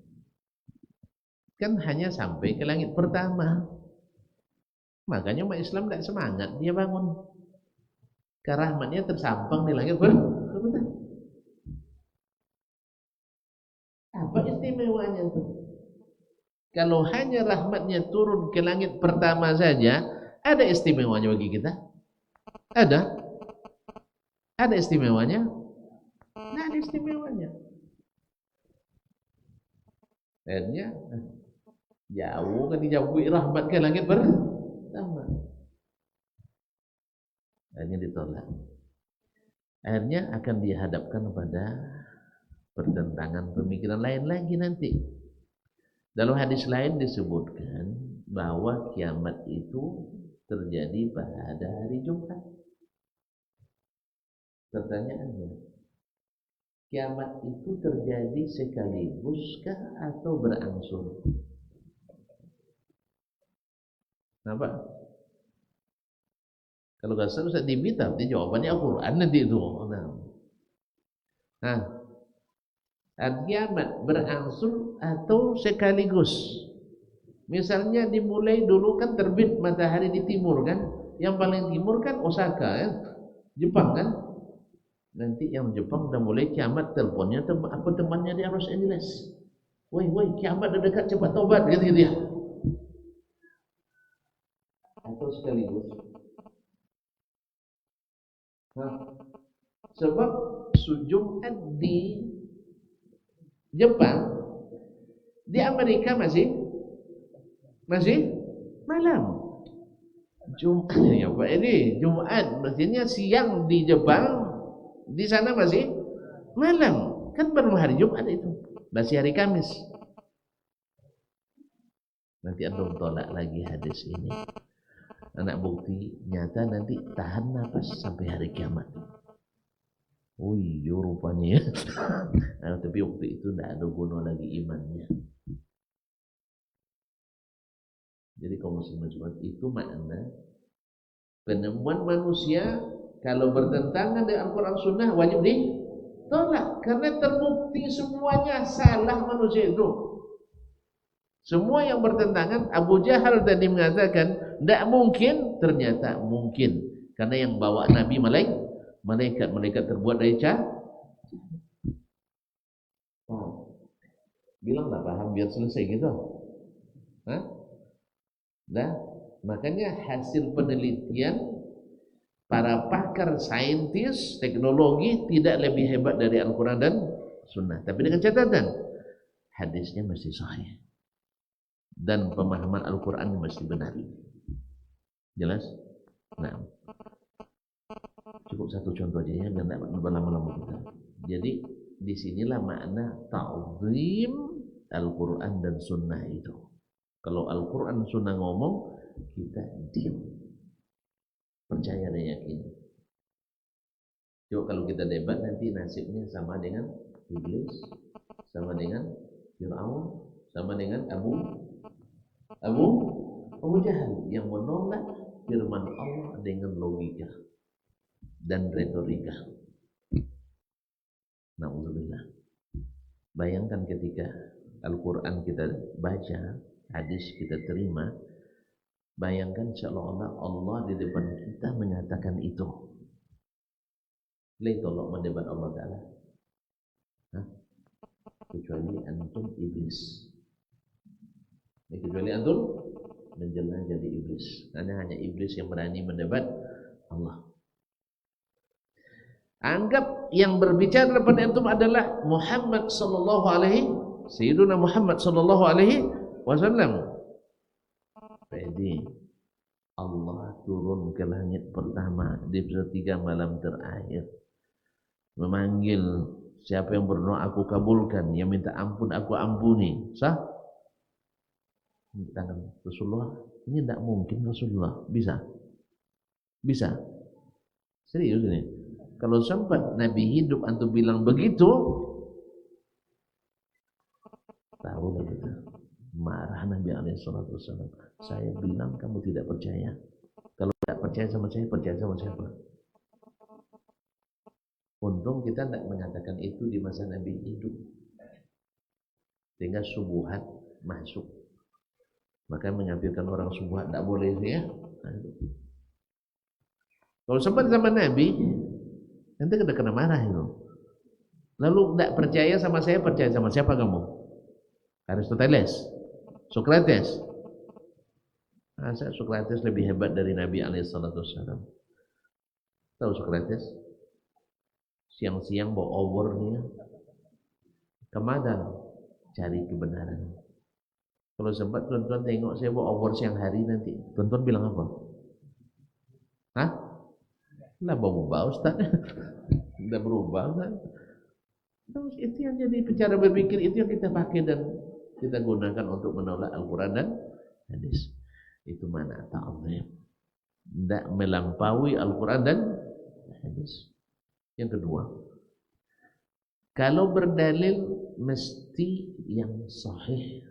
kan hanya sampai ke langit pertama. Makanya umat Islam tidak semangat dia bangun. Karena rahmatnya tersampang di langit pertama. Apa istimewanya itu? Kalau hanya rahmatnya turun ke langit pertama saja, ada istimewanya bagi kita? Ada? Ada istimewanya? Tidak ada istimewanya. Akhirnya jauh kan dijauhi rahmat ke langit pertama. Akhirnya ditolak. Akhirnya akan dihadapkan pada pertentangan pemikiran lain lagi nanti. Dalam hadis lain disebutkan bahwa kiamat itu terjadi pada hari Jumat. Pertanyaannya, kiamat itu terjadi sekaliguskah atau berangsur? Kenapa? Kalau nggak salah Ustaz Dibita, jawabannya Al-Quran nanti itu. Nah, kiamat berangsur atau sekaligus. Misalnya dimulai dulu kan terbit matahari di timur kan, yang paling timur kan Osaka ya, Jepang kan. Nanti yang Jepang udah mulai kiamat, teleponnya apa temannya di Los Angeles. Woi, kiamat udah dekat, cepat tobat gitu dia. Atau sekaligus. Sebab Jumat di Jepang, di Amerika masih malam. Jumat ya Pak, ini Jumat maksudnya siang di Jepang, di sana masih malam. Kan baru hari Jumat itu, masih hari Kamis. Nanti Anda tolak lagi hadis ini. Anak bukti nyata nanti tahan nafas sampai hari kiamat. Oh iya rupanya ya. Nah, tapi waktu itu tidak ada guna lagi imannya. Jadi kaum muslimin itu makna penemuan manusia kalau bertentangan dengan Al-Quran Sunnah wajib ditolak karena terbukti semuanya salah manusia itu. Semua yang bertentangan, Abu Jahal tadi mengatakan tidak mungkin, ternyata mungkin karena yang bawa Nabi malaikat terbuat dari cahaya. Bilanglah paham biar selesai gitu. Nah, makanya hasil penelitian para pakar saintis teknologi tidak lebih hebat dari Al-Quran dan Sunnah. Tapi dengan catatan hadisnya mesti sahih dan pemahaman Al-Quran mesti benar. Jelas? Nah, cukup satu contoh aja ya, biar tidak berlama-lama kita. Jadi disinilah makna ta'zim Al-Quran dan Sunnah itu. Kalau Al-Quran Sunnah ngomong, kita diam, percaya dan yakin. Coba kalau kita debat nanti nasibnya sama dengan Iblis, sama dengan Fir'aun, sama dengan Abu Jahal yang menolak firman Allah dengan logika dan retorika. Na'udzubillah. Bayangkan ketika Al-Quran kita baca, hadis kita terima, bayangkan seolah-olah Allah di depan kita menyatakan itu. Boleh tolong mendebat Allah Ta'ala? Kecuali antum iblis. Kecuali antum menjelma jadi iblis. Karena hanya iblis yang berani mendebat Allah. Anggap yang berbicara depan antum adalah Muhammad sallallahu alaihi Sayyiduna Muhammad sallallahu alaihi wasallam. Jadi Allah turun ke langit pertama di sepertiga malam terakhir, memanggil Siapa yang berdoa aku kabulkan, yang minta ampun aku ampuni. Sah? Tangan Rasulullah. Ini tidak mungkin Rasulullah. Bisa? Bisa? Serius ini? Kalau sempat Nabi hidup antum bilang begitu, tahu lah kita. Marah Nabi alaihissalatu wassalam. Saya bilang kamu tidak percaya. Kalau tidak percaya sama saya, percaya sama siapa? Untung kita tidak mengatakan itu di masa Nabi hidup, sehingga subuhat masuk. Maka mengampirkan orang subuhat tidak boleh ya. Kalau sempat sama Nabi, nanti kena marah itu. Lalu tidak percaya sama saya, percaya sama siapa kamu? Aristoteles, Socrates. Masa Socrates lebih hebat dari Nabi alaihissalam? Tahu Socrates? Siang-siang bawa obor dia kemana cari kebenaran. Kalau sempat tuan-tuan tengok saya bawa obor siang hari nanti, tuan-tuan bilang apa? Hah? Lah bau-bau Ustaz. Sudah berubah kan? Terus itu yang jadi cara berpikir, itu yang kita pakai dan kita gunakan untuk menolak Al-Quran dan hadis. Itu mana ta'zim, tidak melampaui Al-Quran dan hadis. Yang kedua, kalau berdalil mesti yang sahih,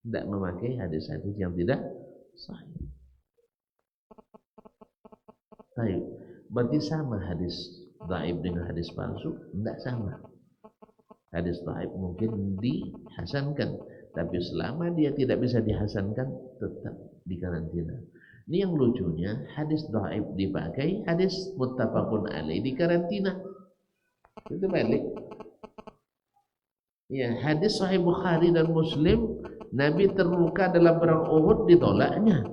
tidak memakai hadis-hadis yang tidak sahih. Baik, berarti sama hadis dhaif dengan hadis palsu? Tidak sama. Hadis dhaif mungkin dihasankan, tapi selama dia tidak bisa dihasankan, tetap dikarantina. Ini yang lucunya, hadis dhaif dipakai, hadis muttafaqun alaih dikarantina. Itu balik. Ya, hadis Sahih Bukhari dan Muslim, Nabi terluka dalam perang Uhud, ditolaknya.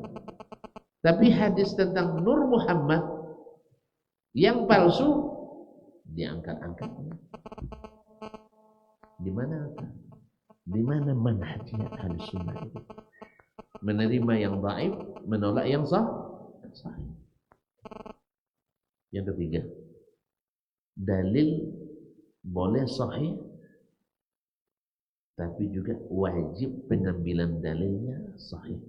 Tapi hadis tentang Nur Muhammad yang palsu diangkat-angkatnya. Di mana? Di mana manhajnya Ahlus Sunnah itu? Menerima yang dhaif, menolak yang sahih. Yang ketiga, dalil boleh sahih, tapi juga wajib pengambilan dalilnya sahih.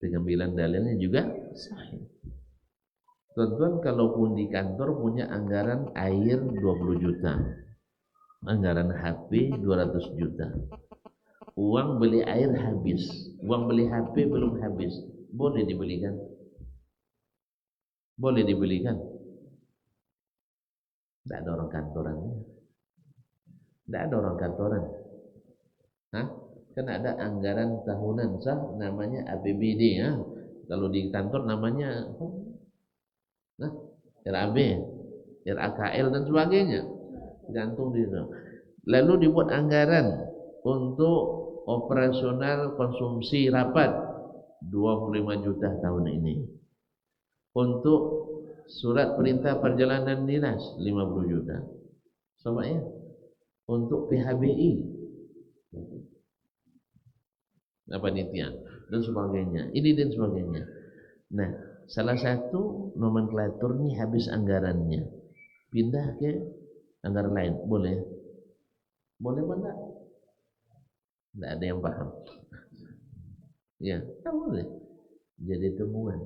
Pengambilan dalilnya juga sahih. Tuan-tuan kalaupun di kantor punya anggaran air 20 juta, anggaran HP 200 juta, uang beli air habis, uang beli HP belum habis, boleh dibelikan? Boleh dibelikan? Tidak ada orang kantorannya. Tidak ada orang kantoran. Hah? Kan ada anggaran tahunan sah, namanya APBD ya. Kalau di kantor namanya RAB, RAKL dan sebagainya. Gantung di sana. Lalu dibuat anggaran untuk operasional konsumsi rapat 25 juta tahun ini. Untuk surat perintah perjalanan dinas 50 juta. Sama ya. Untuk PHBI panitia dan sebagainya. Ini dan sebagainya. Nah, salah satu nomenklatur ini habis anggarannya, pindah ke anggaran lain, boleh? Boleh apa enggak? Tidak ada yang paham. Ya, tak boleh. Jadi temuan.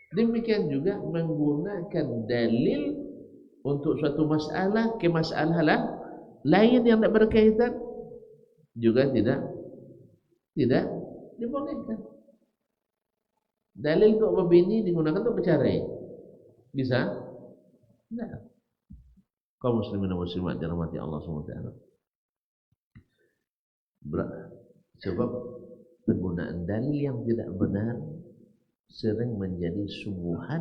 Demikian juga menggunakan dalil untuk suatu masalah ke masalah lain yang tidak berkaitan juga tidak dibolehkan. Dalil untuk berbini digunakan untuk bercerai, bisa? Tidak. Kaum muslimin dan muslimat dirahmati Allah SWT. Sebab penggunaan dalil yang tidak benar sering menjadi subuhat,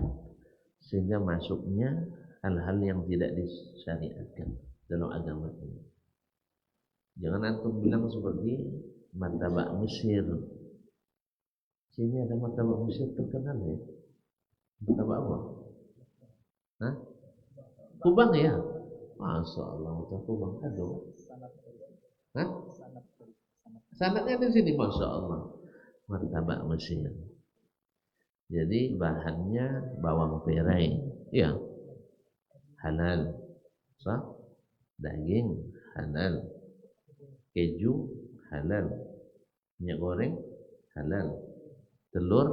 sehingga masuknya hal-hal yang tidak disyariatkan dalam agama ini. Jangan antum bilang seperti martabak Mesir. Sini ada martabak Mesir terkenal ya. Martabak apa? Hah? Kubang ya? Masya Allah, martabak Kubang. Aduh. Hah? Sanadnya di sini, Masya Allah. Martabak Mesir. Jadi bahannya bawang perai, ya, halal. Sah? Daging halal, keju halal, minyak goreng halal, telur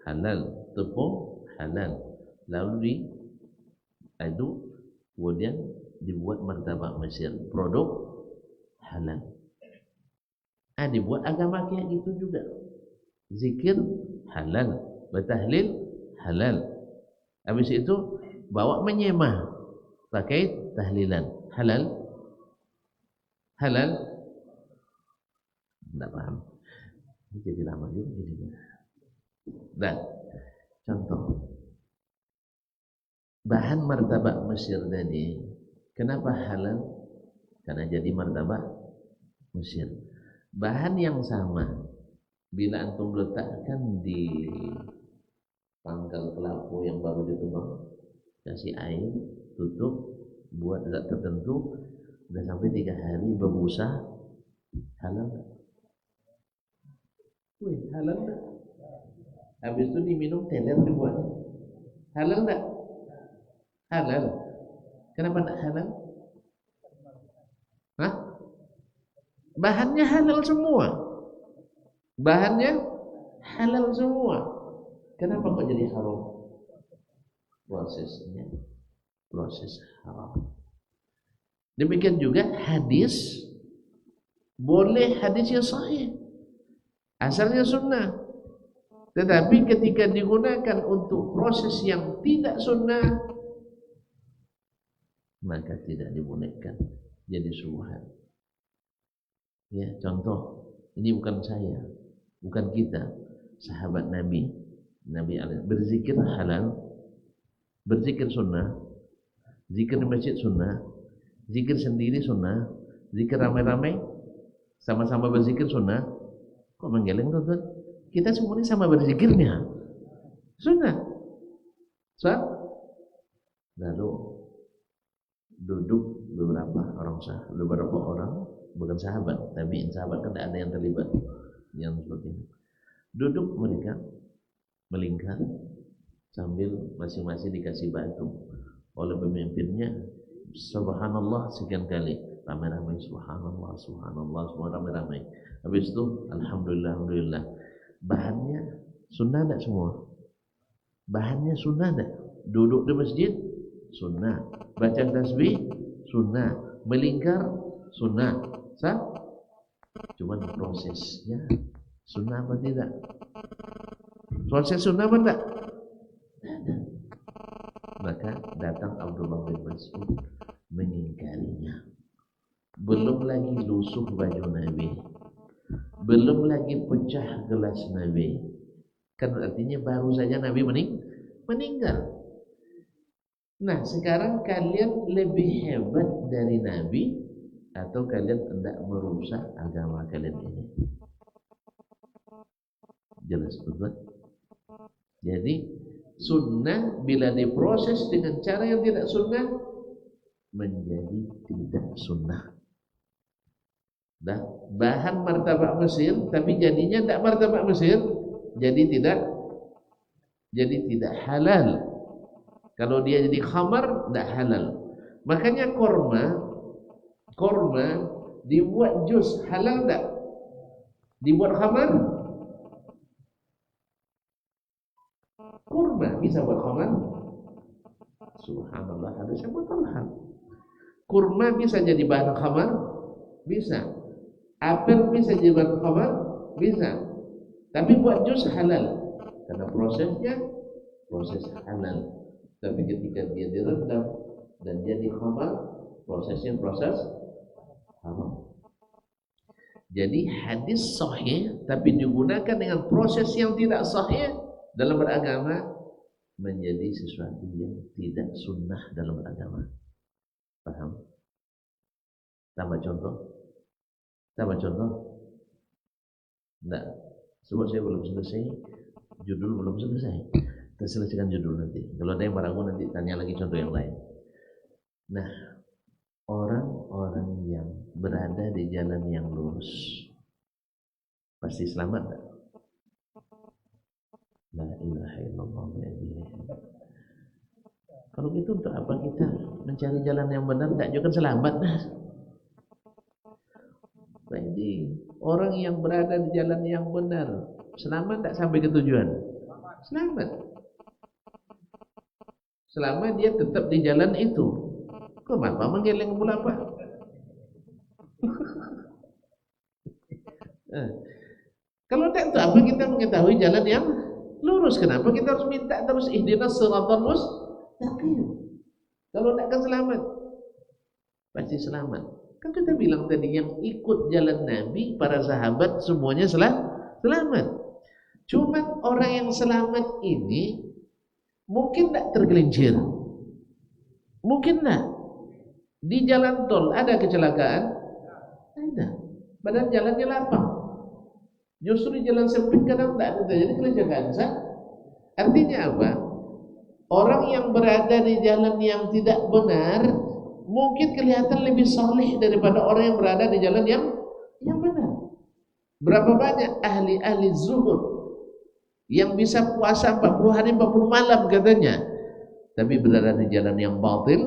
halal, tepung halal. Lalu diaduk, kemudian dibuat martabak Mesir, produk halal. Dibuat agama kayak gitu juga. Zikir halal, bertahlil halal. Habis itu bawa menyemah pakai tahlilan halal. Halal. Tidak paham. Ini jadi lama juga jadinya. Dan contoh bahan martabak Mesir tadi, kenapa halal? Karena jadi martabak Mesir. Bahan yang sama, bila antum letakkan di pangkal kelapa yang baru ditebang, kasih air, tutup, buat zat tertentu, sudah sampai 3 hari berbusa, halal nggak? Wih, halal nggak? Habis itu diminum teler dibuatnya, halal nggak? Halal. Kenapa nggak halal? Hah? Bahannya halal semua. Bahannya halal semua. Kenapa kok jadi haram? Prosesnya proses haram. Demikian juga hadis, boleh hadisnya sahih, asalnya sunnah, tetapi ketika digunakan untuk proses yang tidak sunnah, maka tidak dibolehkan, jadi syubhat. Ya, contoh, ini bukan saya, bukan kita, sahabat Nabi alaihi berzikir halal, berzikir sunnah, zikir di masjid sunnah, zikir sendiri sunnah, zikir ramai-ramai sama-sama berzikir sunnah. Kok menggeleng tuh? Kita semuanya sama berzikirnya sunnah. Lalu duduk beberapa orang, bukan sahabat, tapi sahabat kan tidak ada yang terlibat yang seperti ini. Duduk mereka melingkar sambil masing-masing dikasih batu oleh pemimpinnya. Subhanallah sekian kali, ramai-ramai subhanallah, subhanallah, semua ramai-ramai. Habis itu alhamdulillah, alhamdulillah. Bahannya sunnah tak semua? Bahannya sunnah tak? Duduk di masjid sunnah, baca tasbih sunnah, melingkar sunnah, sah? Cuman prosesnya sunnah apa tidak? Proses sunnah apa tidak? Ada. Maka datang Abdullah bin Mas'ud mengingkarinya. Belum lagi lusuh baju Nabi, belum lagi pecah gelas Nabi. Kan artinya baru saja Nabi meninggal. Nah, sekarang kalian lebih hebat dari Nabi atau kalian hendak merusak agama kalian ini? Jelas betul. Jadi sunnah bila diproses dengan cara yang tidak sunnah menjadi tidak sunnah. Dah bahan martabak Mesir tapi jadinya tidak martabak Mesir, jadi tidak halal. Kalau dia jadi khamar tidak halal. Makanya korma dibuat jus halal tidak? Dibuat khamar? Kurma bisa buat khamar? Subhanallah, hadisnya mutahhar. Kurma bisa jadi bahan khamar? Bisa. Apel bisa jadi bahan khamar? Bisa. Tapi buat jus halal karena prosesnya proses halal. Tapi ketika dia direndam dan jadi khamar, prosesnya proses haram. Jadi hadis sahih tapi digunakan dengan proses yang tidak sahih dalam beragama menjadi sesuatu yang tidak sunnah dalam beragama. Paham? Tambah contoh? Enggak. Sebab saya belum selesai, judul belum selesai. Kita selesaikan judul nanti. Kalau ada yang ragu nanti tanya lagi contoh yang lain. Nah, orang-orang yang berada di jalan yang lurus pasti selamat tak? La ilaha illallah. Kalau gitu untuk apa kita mencari jalan yang benar? Tidak juga selamat. Jadi orang yang berada di jalan yang benar selamat tak sampai ke tujuan? Selamat. Selama dia tetap di jalan itu. Kenapa menggeleng pula apa? Kalau tak itu apa kita mengetahui jalan yang lurus? Kenapa kita harus minta terus ihdinas shiratal mustaqim? Kalau tak akan selamat, pasti selamat. Kan kita bilang tadi yang ikut jalan Nabi, para sahabat semuanya selamat. Cuman orang yang selamat ini mungkin tak tergelincir, mungkin tak. Di jalan tol ada kecelakaan, ada. Padahal jalannya lapang. Justru di jalan sempit kadang tak ada terjadi kecelakaan. Artinya apa? Orang yang berada di jalan yang tidak benar mungkin kelihatan lebih saleh daripada orang yang berada di jalan yang benar. Berapa banyak ahli-ahli zuhud yang bisa puasa 40 hari 40 malam katanya, tapi berada di jalan yang batil,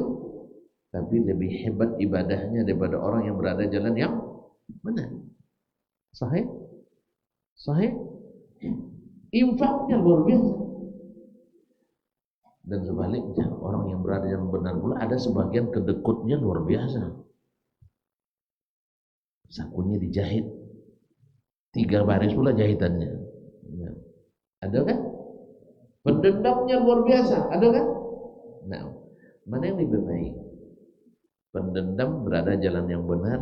tapi lebih hebat ibadahnya daripada orang yang berada di jalan yang benar. Sahih? Sahih? Infaknya luar biasa. Dan sebaliknya, orang yang berada yang benar pula ada sebagian kedekutnya luar biasa. Sakunya dijahit 3 baris pula jahitannya. Ya. Ada kan? Pendendamnya luar biasa. Ada kan? Nah, mana yang lebih baik? Pendendam berada jalan yang benar,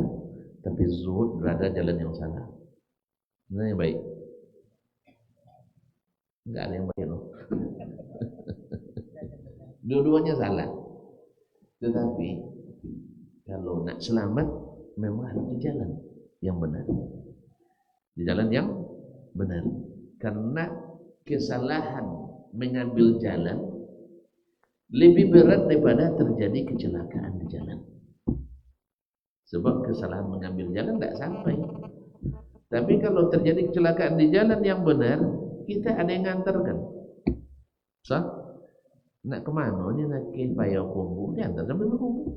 tapi zuhud berada jalan yang salah. Mana yang baik? Enggak ada yang baik loh. Dua-duanya salah. Tetapi kalau nak selamat memang harus di jalan yang benar. Di jalan yang benar. Karena kesalahan mengambil jalan lebih berat daripada terjadi kecelakaan di jalan. Sebab kesalahan mengambil jalan tidak sampai. Tapi kalau terjadi kecelakaan di jalan yang benar, kita ada yang ngantarkan. Nak kemana ni nak ke Payakumbuh, dia hantar sampai Payakumbuh.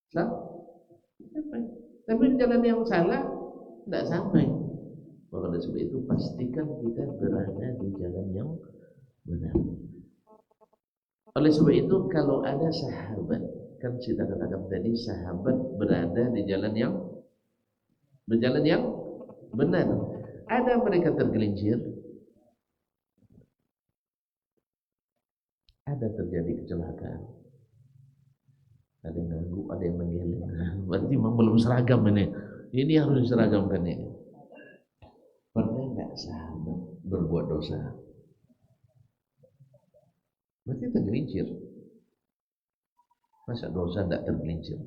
Sampai. Tapi jalan yang salah tidak sampai. Maka oleh sebab itu pastikan kita berada di jalan yang benar. Oleh sebab itu kalau ada sahabat, kan kita katakan tadi sahabat berada di jalan yang benar. Ada mereka tergelincir, ada terjadi kecelakaan, ada yang ganggu, ada yang menggeleng. Berarti memang belum seragam ini. Ini harus diseragamkan ini. Pernah enggak sahabat berbuat dosa? Berarti tergelincir. Masa dosa tidak tergelincir?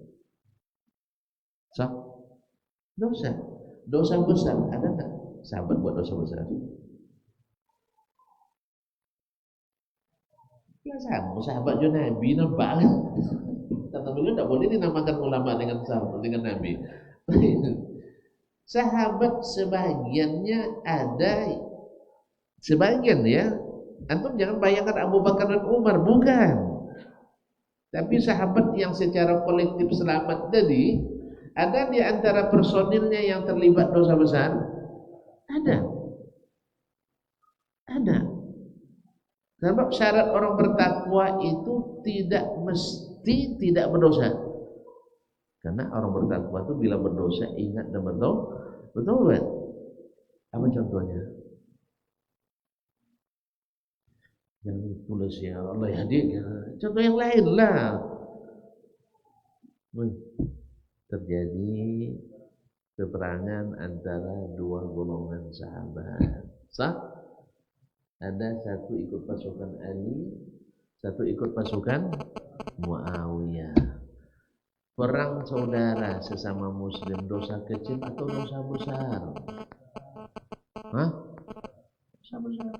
Dosa besar ada enggak sahabat buat dosa besar? Sahabat juga Nabi nampak. Kata beliau tidak boleh dinamakan ulama dengan sahabat dengan Nabi. Sahabat sebagiannya ada, sebagian ya. Antum jangan bayangkan Abu Bakar dan Umar, bukan. Tapi sahabat yang secara kolektif selamat tadi, ada di antara personilnya yang terlibat dosa besar? Ada. Sebab syarat orang bertakwa itu tidak mesti tidak berdosa. Karena orang bertakwa itu bila berdosa ingat dan bertobat. Apa contohnya? Yang tulis ya Allah ya dia. Contoh yang lain lah. Terjadi peperangan antara dua golongan sahabat. Sah? Ada satu ikut pasukan Ali, satu ikut pasukan Muawiyah. Perang saudara sesama muslim, dosa kecil atau dosa besar? Hah? Dosa besar.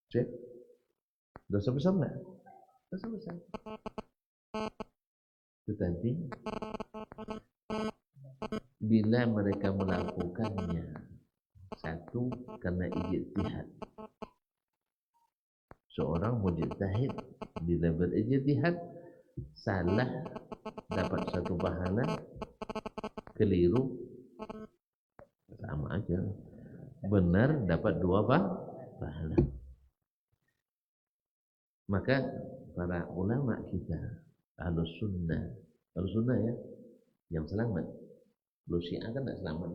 Cek. Dosa besar enggak? Dosa besar. Tetapi bila mereka melakukannya, satu karena ijtihad, seorang mujtahid bila berijtihad salah dapat satu pahala, keliru sama aja, benar dapat dua pahala. Maka para ulama kita Ahlus Sunnah ya, yang selamat. Lu Syiah kan tidak selamat,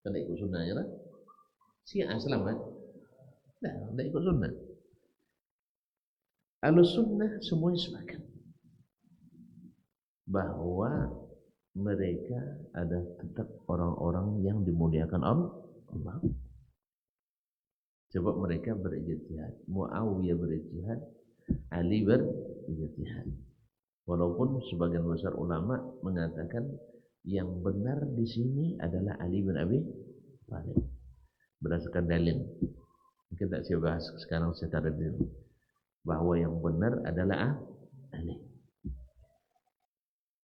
kan tidak ikut sunnahnya lah. Syiah selamat, tidak ikut sunnah. Ahlus Sunnah semuanya sepakat bahwa mereka ada tetap orang-orang yang dimuliakan Allah. Sebab mereka berijtihad. Muawiyah berijtihad, Ali berijtihad. Walaupun sebagian besar ulama mengatakan yang benar di sini adalah Ali bin Abi Thalib berdasarkan dalil. Kita tak saya bahas sekarang secara detail bahwa yang benar adalah Ali.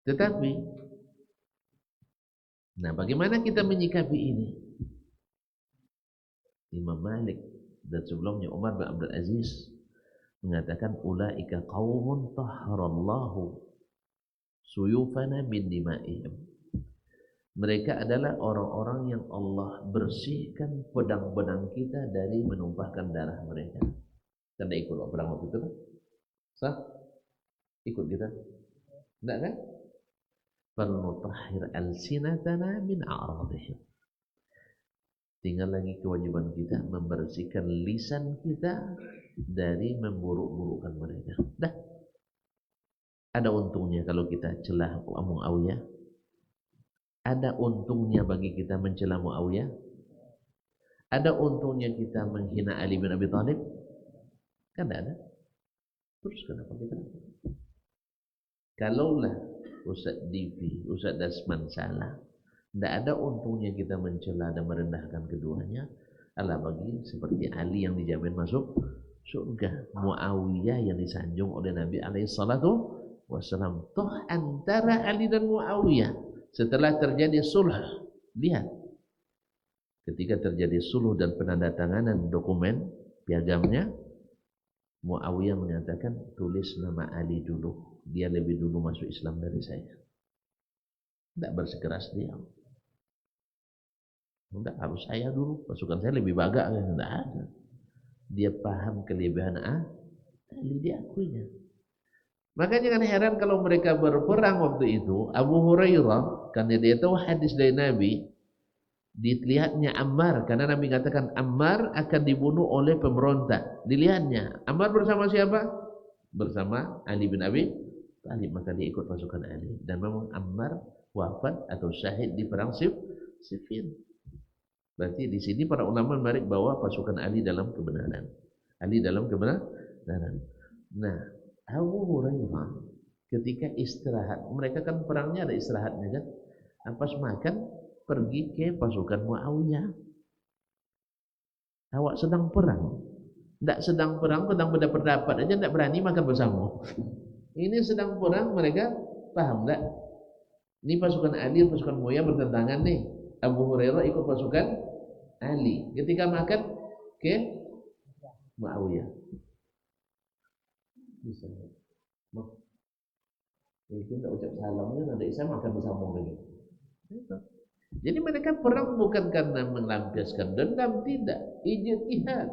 Tetapi, nah bagaimana kita menyikapi ini? Imam Malik dan sebelumnya Umar bin Abdul Aziz mengatakan ulaika qaumun tahharallahu suyufana min dima'ihim. Mereka adalah orang-orang yang Allah bersihkan pedang-pedang kita dari menumpahkan darah mereka. Kan tak ikut perang waktu itu kan? Sah? Ikut kita? Tidak kan? Falnutahhir alsinatana min a'radihim. Tinggal lagi kewajiban kita membersihkan lisan kita dari memburuk-burukkan mereka. Dah. Ada untungnya kalau kita celah Muawiyah. Ada untungnya bagi kita mencela Muawiyah. Ada untungnya kita menghina Ali bin Abi Thalib. Kan tidak ada. Terus kenapa kita? Kalaulah Ustaz Divi, Ustaz Dasman salah, tidak ada untungnya kita mencela dan merendahkan keduanya. Alah bagi seperti Ali yang dijamin masuk surga, Muawiyah yang disanjung oleh Nabi SAW. Toh antara Ali dan Muawiyah setelah terjadi sulh, lihat ketika terjadi sulh dan penandatanganan dokumen piagamnya, Muawiyah mengatakan tulis nama Ali dulu, dia lebih dulu masuk Islam dari saya. Tidak bersikeras dia. Tidak harus saya dulu, pasukan saya lebih bagak. Tidak ada. Dia paham kelebihan Ali, diakuinya. Maka jangan heran kalau mereka berperang waktu itu. Abu Hurairah, karena dia tahu hadis dari Nabi, dilihatnya Ammar, karena Nabi katakan Ammar akan dibunuh oleh pemberontak. Dilihatnya Ammar bersama siapa? Bersama Ali bin Abi Thalib. Maka dia ikut pasukan Ali. Dan memang Ammar wafat atau syahid di perang Siffin. Berarti di sini para ulama menarik bahwa pasukan Ali dalam kebenaran. Ali dalam kebenaran. Nah, Abu Hurairah ketika istirahat, mereka kan perangnya ada istirahatnya kan? Pas makan pergi ke pasukan Muawiyah. Awak sedang perang. Tidak sedang perang, sedang berpendapat aja tidak berani makan bersama. Ini sedang perang, mereka paham tak? Ini pasukan Ali, pasukan Muawiyah bertentangan nih. Abu Hurairah ikut pasukan Ali. Ketika makan ke Muawiyah. Bisa. Itu tidak ucap salamnya, nanti saya makan bersama lagi. Jadi mereka perang bukan karena melampiaskan dendam, tidak. Ijtihad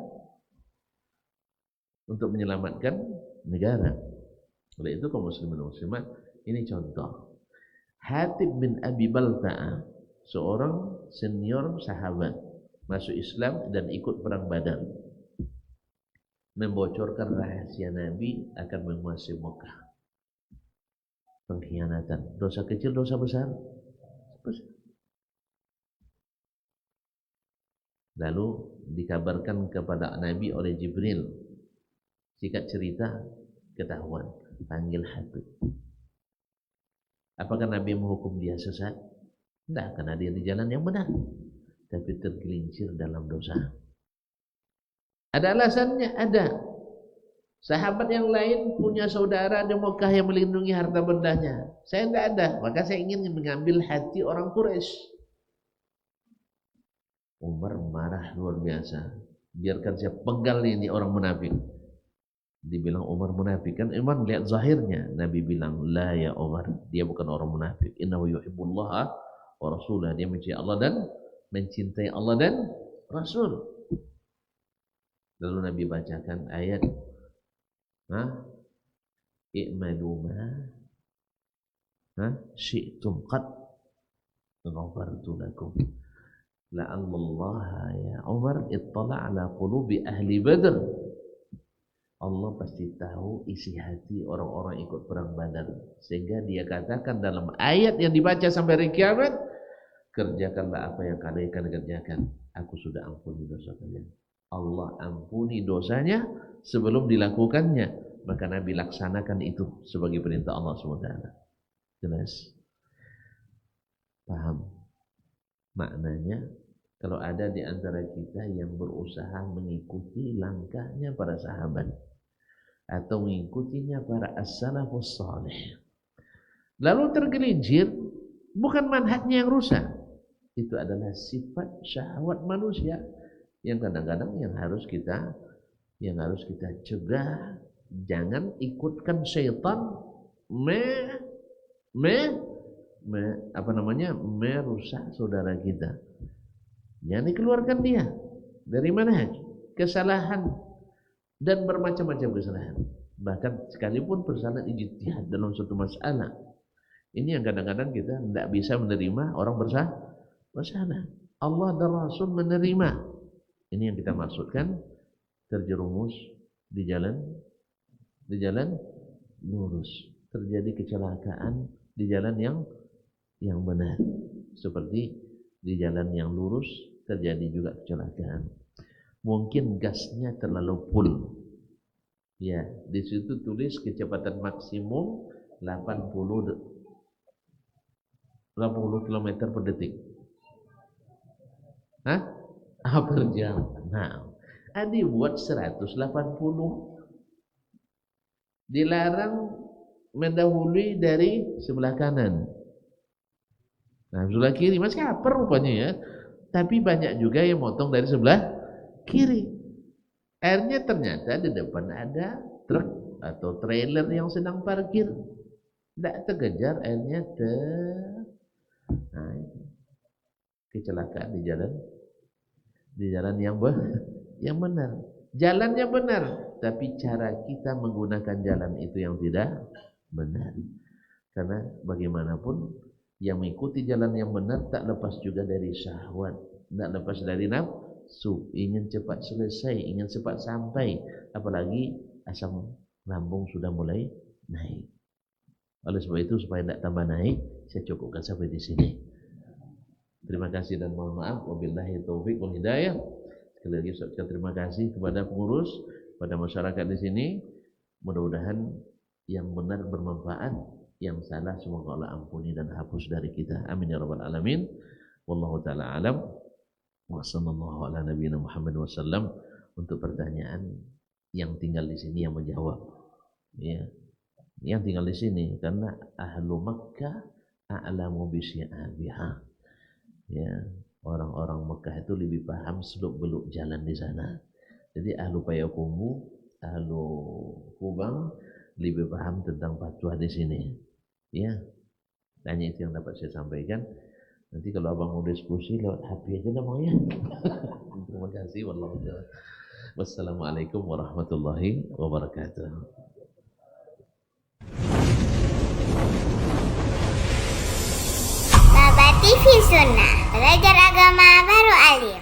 untuk menyelamatkan negara. Oleh itu kaum muslimin dan muslimat, ini contoh. Hatib bin Abi Balta'ah, seorang senior sahabat, masuk Islam dan ikut perang Badar, membocorkan rahasia Nabi akan menguasai Mekah. Pengkhianatan, dosa kecil, dosa besar. Lalu dikabarkan kepada Nabi oleh Jibril, singkat cerita ketahuan, panggil Hatib. Apakah Nabi menghukum dia sesat? Tidak, karena dia di jalan yang benar, tapi tergelincir dalam dosa. Ada alasannya, ada. Sahabat yang lain punya saudara di Mekah yang melindungi harta bendanya. Saya tidak ada, maka saya ingin mengambil hati orang Quraisy. Umar marah luar biasa. Biarkan saya penggal ini orang munafik. Dibilang Umar munafik, kan Umar lihat zahirnya. Nabi bilang, la ya Umar, dia bukan orang munafik. Innahu yuhibbullaha wa rasulah, dia mencintai Allah dan Rasul. Lalu Nabi bacakan ayat, i'malu ma syi'tum qad ghafartu lakum. La'allallaha ya Umar ittala ala qulubi ahli Badr. Allah pasti tahu isi hati orang-orang ikut perang Badar, sehingga dia katakan dalam ayat yang dibaca sampai hari kiamat, kerjakanlah apa yang kalian kerjakan, aku sudah ampuni dosa kalian. Allah ampuni dosanya sebelum dilakukannya, maka Nabi laksanakan itu sebagai perintah Allah SWT. Jelas? Paham maknanya? Kalau ada di antara kita yang berusaha mengikuti langkahnya para sahabat atau mengikutinya para as-salafus salih, lalu tergelincir, bukan manhajnya yang rusak, itu adalah sifat syahwat manusia yang kadang-kadang yang harus kita cegah. Jangan ikutkan syaitan merusak saudara kita. Jangan dikeluarkan dia dari manhaj, kesalahan dan bermacam-macam kesalahan. Bahkan sekalipun bersalahan ijtihad dalam suatu masalah, ini yang kadang-kadang kita tidak bisa menerima orang bersalah. Allah dan Rasul menerima. Ini yang kita maksudkan terjerumus di jalan lurus, terjadi kecelakaan di jalan yang benar. Seperti di jalan yang lurus terjadi juga kecelakaan. Mungkin gasnya terlalu full. Ya, di situ tulis kecepatan maksimum 80 km per detik. Per jam. Nah, dibuat 180. Dilarang mendahului dari sebelah kanan. Nah, sebelah kiri masih apa rupanya ya. Tapi banyak juga yang motong dari sebelah kiri. Akhirnya ternyata di depan ada truk atau trailer yang sedang parkir. Tidak terkejar, akhirnya kecelakaan di jalan yang benar. Jalannya benar, tapi cara kita menggunakan jalan itu yang tidak benar. Karena bagaimanapun yang mengikuti jalan yang benar tak lepas juga dari syahwat, tak lepas dari nafsu, ingin cepat selesai, ingin cepat sampai, apalagi asam lambung sudah mulai naik. Oleh sebab itu, supaya tidak tambah naik, saya cukupkan sampai di sini. Terima kasih dan mohon maaf. Wabillahi taufiq wal hidayah. Sekali lagi saya ucapkan terima kasih kepada pengurus, kepada masyarakat di sini. Mudah-mudahan yang benar bermanfaat, yang salah semoga Allah ampuni dan hapus dari kita. Amin ya rabbal alamin. Wallahu taala alam. Wa sallallahu ala nabiyina Muhammad wasallam. Untuk pertanyaan yang tinggal di sini yang menjawab. Ya. Yang tinggal di sini karena ahlu Makkah a'lamu bi syi'abiha. Ya, orang-orang Mekah itu lebih paham seluk-beluk jalan di sana. Jadi ahlu Payakumbuh, ahlu Kubang lebih paham tentang fatwa di sini. Ya, hanya itu yang dapat saya sampaikan. Nanti kalau abang mau diskusi lewat HP aja lah bang ya. Terima kasih. Wallahu a'lam. Wassalamualaikum warahmatullahi wabarakatuh. TV Sunnah, belajar agama baru alim.